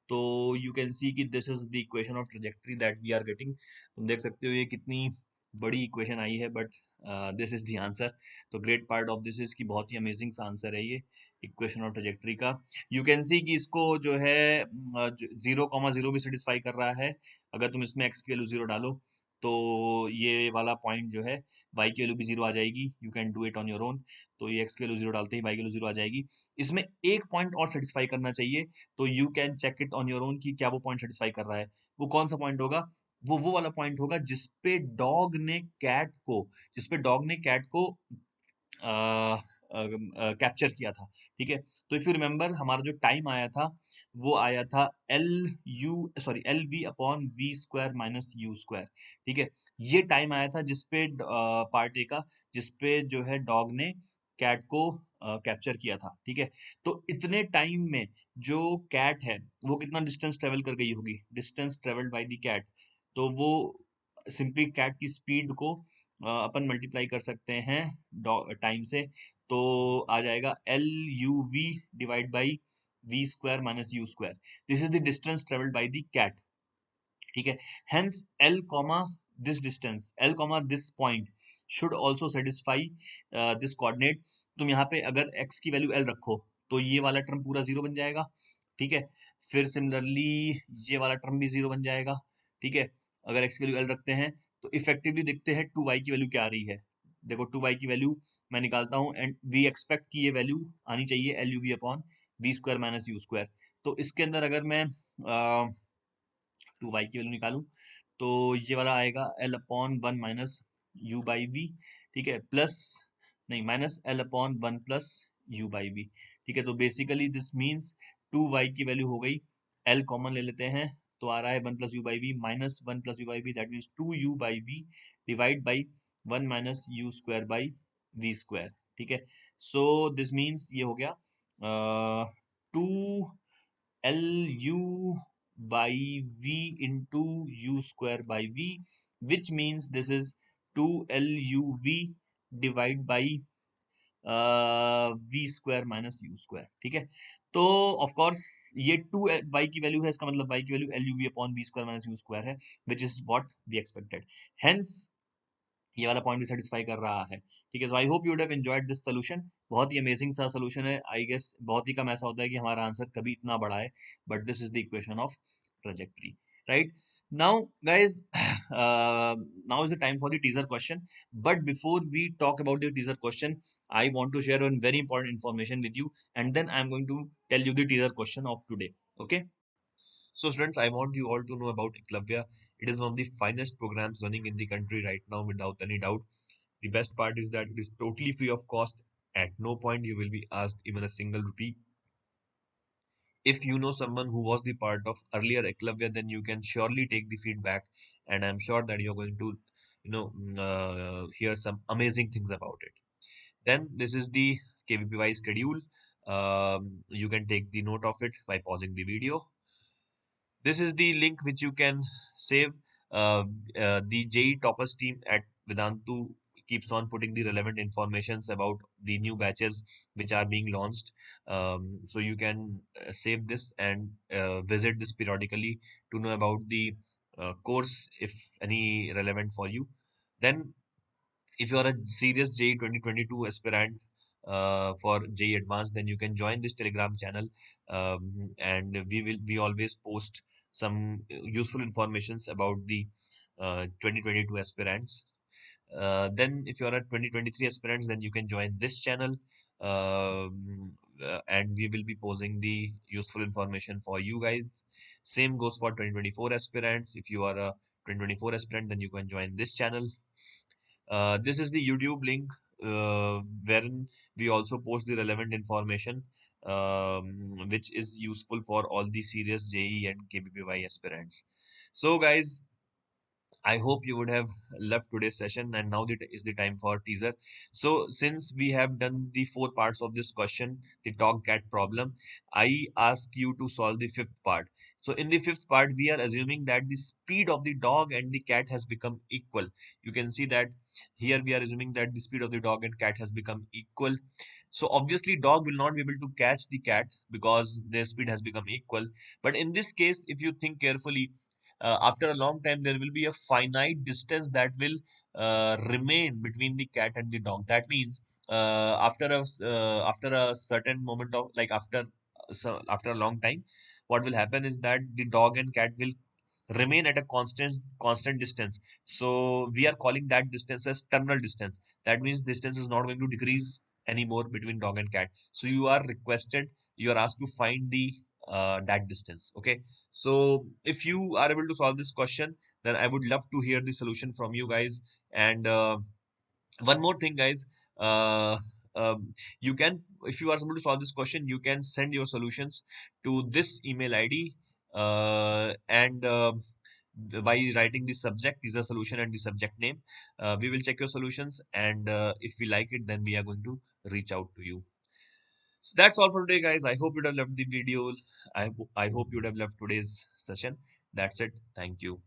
तो यू कैन सी कि this is the equation of trajectory that we are getting, तुम देख सकते हो ये कितनी बड़ी इक्वेशन आई है, but this is the answer. तो great part of this is कि बहुत ही अमेजिंग सा आंसर है ये इक्वेशन ऑफ ट्रेजेक्टरी का। यू कैन सी कि इसको जो है 0,0 भी सेटिस्फाई कर रहा है, अगर तुम इसमें x की वैल्यू 0 डालो, तो ये वाला पॉइंट जो है y की वैल्यू भी 0 आ जाएगी, you can do it on your own. तो ये x की वैल्यू 0 डालते ही y की वैल्यू 0 आ जाएगी। इसमें एक पॉइंट और सेटिस्फाई करना चाहिए, तो you can check it on your own कि क्या वो पॉइंट सेटिस्फाई कर रहा है। वो कौन सा पॉइंट होगा, वो वाला पॉइंट होगा जिसपे डॉग ने कैट को, जिसपे डॉग ने कैट को कैप्चर किया था, ठीक है। तो इफ यू रिमेम्बर, हमारा जो टाइम आया था वो आया था L V upon we square minus you square, ठीक है। ये टाइम आया था जिसपे पार्ट ए का, जिसपे जो है डॉग ने कैट को कैप्चर किया था, ठीक है। तो इतने टाइम में जो कैट है वो कितना डिस्टेंस ट्रेवल कर गई होगी, distance travelled by the cat, तो वो सिंपली कैट की स्पीड को अपन मल्टीप्लाई कर सकते हैं टाइम से, तो आ जाएगा L you V divide by V square minus you square, this is the distance travelled by the cat, ठीक है। Hence L comma this distance, L comma this point should also satisfy this coordinate. तुम यहाँ पे अगर x की value l रखो, तो ये वाला टर्म पूरा 0 बन जाएगा, ठीक है। फिर सिमिलरली ये वाला टर्म भी 0 बन जाएगा, ठीक है। अगर x की वैल्यू l रखते हैं, तो इफेक्टिवली देखते हैं 2y की वैल्यू क्या आ रही है। देखो 2y की वैल्यू मैं निकालता हूँ, एंड वी एक्सपेक्ट कि ये वैल्यू आनी चाहिए L you we upon we square minus you square. तो इसके अंदर अगर मैं 2y की वैल्यू निकालूं, तो ये वाला आएगा l upon 1 minus you by we, ठीक है, प्लस नहीं minus l upon 1 plus U by we, ठीक है। तो बेसिकली दिस मीन्स 2y की वैल्यू हो गई, l कॉमन ले लेते हैं, तो आ रहा है 1 plus U by V minus 1 plus U by V, that means 2 U by V divide by 1 minus you square by V square, ठीक है। सो दिस मीन्स ये हो गया 2 एल यू by v into u square by v, which means this is 2luv divide by v square minus u square, ठीक है। तो of course ये टू y की वैल्यू है, इसका मतलब y की value l you we upon we square minus you square है, which is what we expected. Hence ये वाला पॉइंट भी सेटिस्फाई कर रहा है। ठीक है, so I hope you would have enjoyed this solution. बहुत ही अमेजिंग सा सोल्यूशन है, आई गेस बहुत ही कम ऐसा होता है कि हमारा आंसर कभी इतना बड़ा है, but this is the equation of trajectory, right? Now guys, now is the time for the teaser question. But before we talk about the teaser question, I want to share one very important information with you, and then I'm going to tell you the teaser question of today. Okay? So, students, I want you all to know about Eklavya. It is one of the finest programs running in the country right now, without any doubt. The best part is that it is totally free of cost. At no point you will be asked even a single rupee. If you know someone who was the part of earlier Eklavya, then you can surely take the feedback, and I'm sure that you're going to, hear some amazing things about it. Then this is the KVPY schedule. You can take the note of it by pausing the video. This is the link which you can save. The JE Toppers team at Vedantu keeps on putting the relevant informations about the new batches which are being launched. So you can save this and visit this periodically to know about the course if any relevant for you. Then if you are a serious JE 2022 aspirant for JE Advanced, then you can join this Telegram channel, and we always post some useful informations about the 2022 aspirants. Then if you are a 2023 aspirants, then you can join this channel, and we will be posting the useful information for you guys. Same goes for 2024 aspirants. If you are a 2024 aspirant, then you can join this channel. This is the YouTube link, wherein we also post the relevant information, which is useful for all the serious JE and KBPY aspirants. So, guys, I hope you would have loved today's session, and now that is the time for teaser. So, since we have done the four parts of this question, the dog cat problem, I ask you to solve the fifth part. So, in the fifth part, we are assuming that the speed of the dog and the cat has become equal. You can see that here we are assuming that the speed of the dog and cat has become equal. So, obviously, dog will not be able to catch the cat because their speed has become equal. But in this case, if you think carefully, after a long time there will be a finite distance that will remain between the cat and the dog. That means after a certain moment of, like, after a long time, what will happen is that the dog and cat will remain at a constant distance. So we are calling that distance as terminal distance. That means distance is not going to decrease anymore between dog and cat. So you are asked to find the that distance. Okay, so if you are able to solve this question, then I would love to hear the solution from you guys. And one more thing, guys, uh, you can, if you are able to solve this question, you can send your solutions to this email ID, and by writing the subject is a solution and the subject name. We will check your solutions, and if we like it, then we are going to reach out to you. So that's all for today, guys. I hope you'd have loved the video. I hope you'd have loved today's session. That's it. Thank you.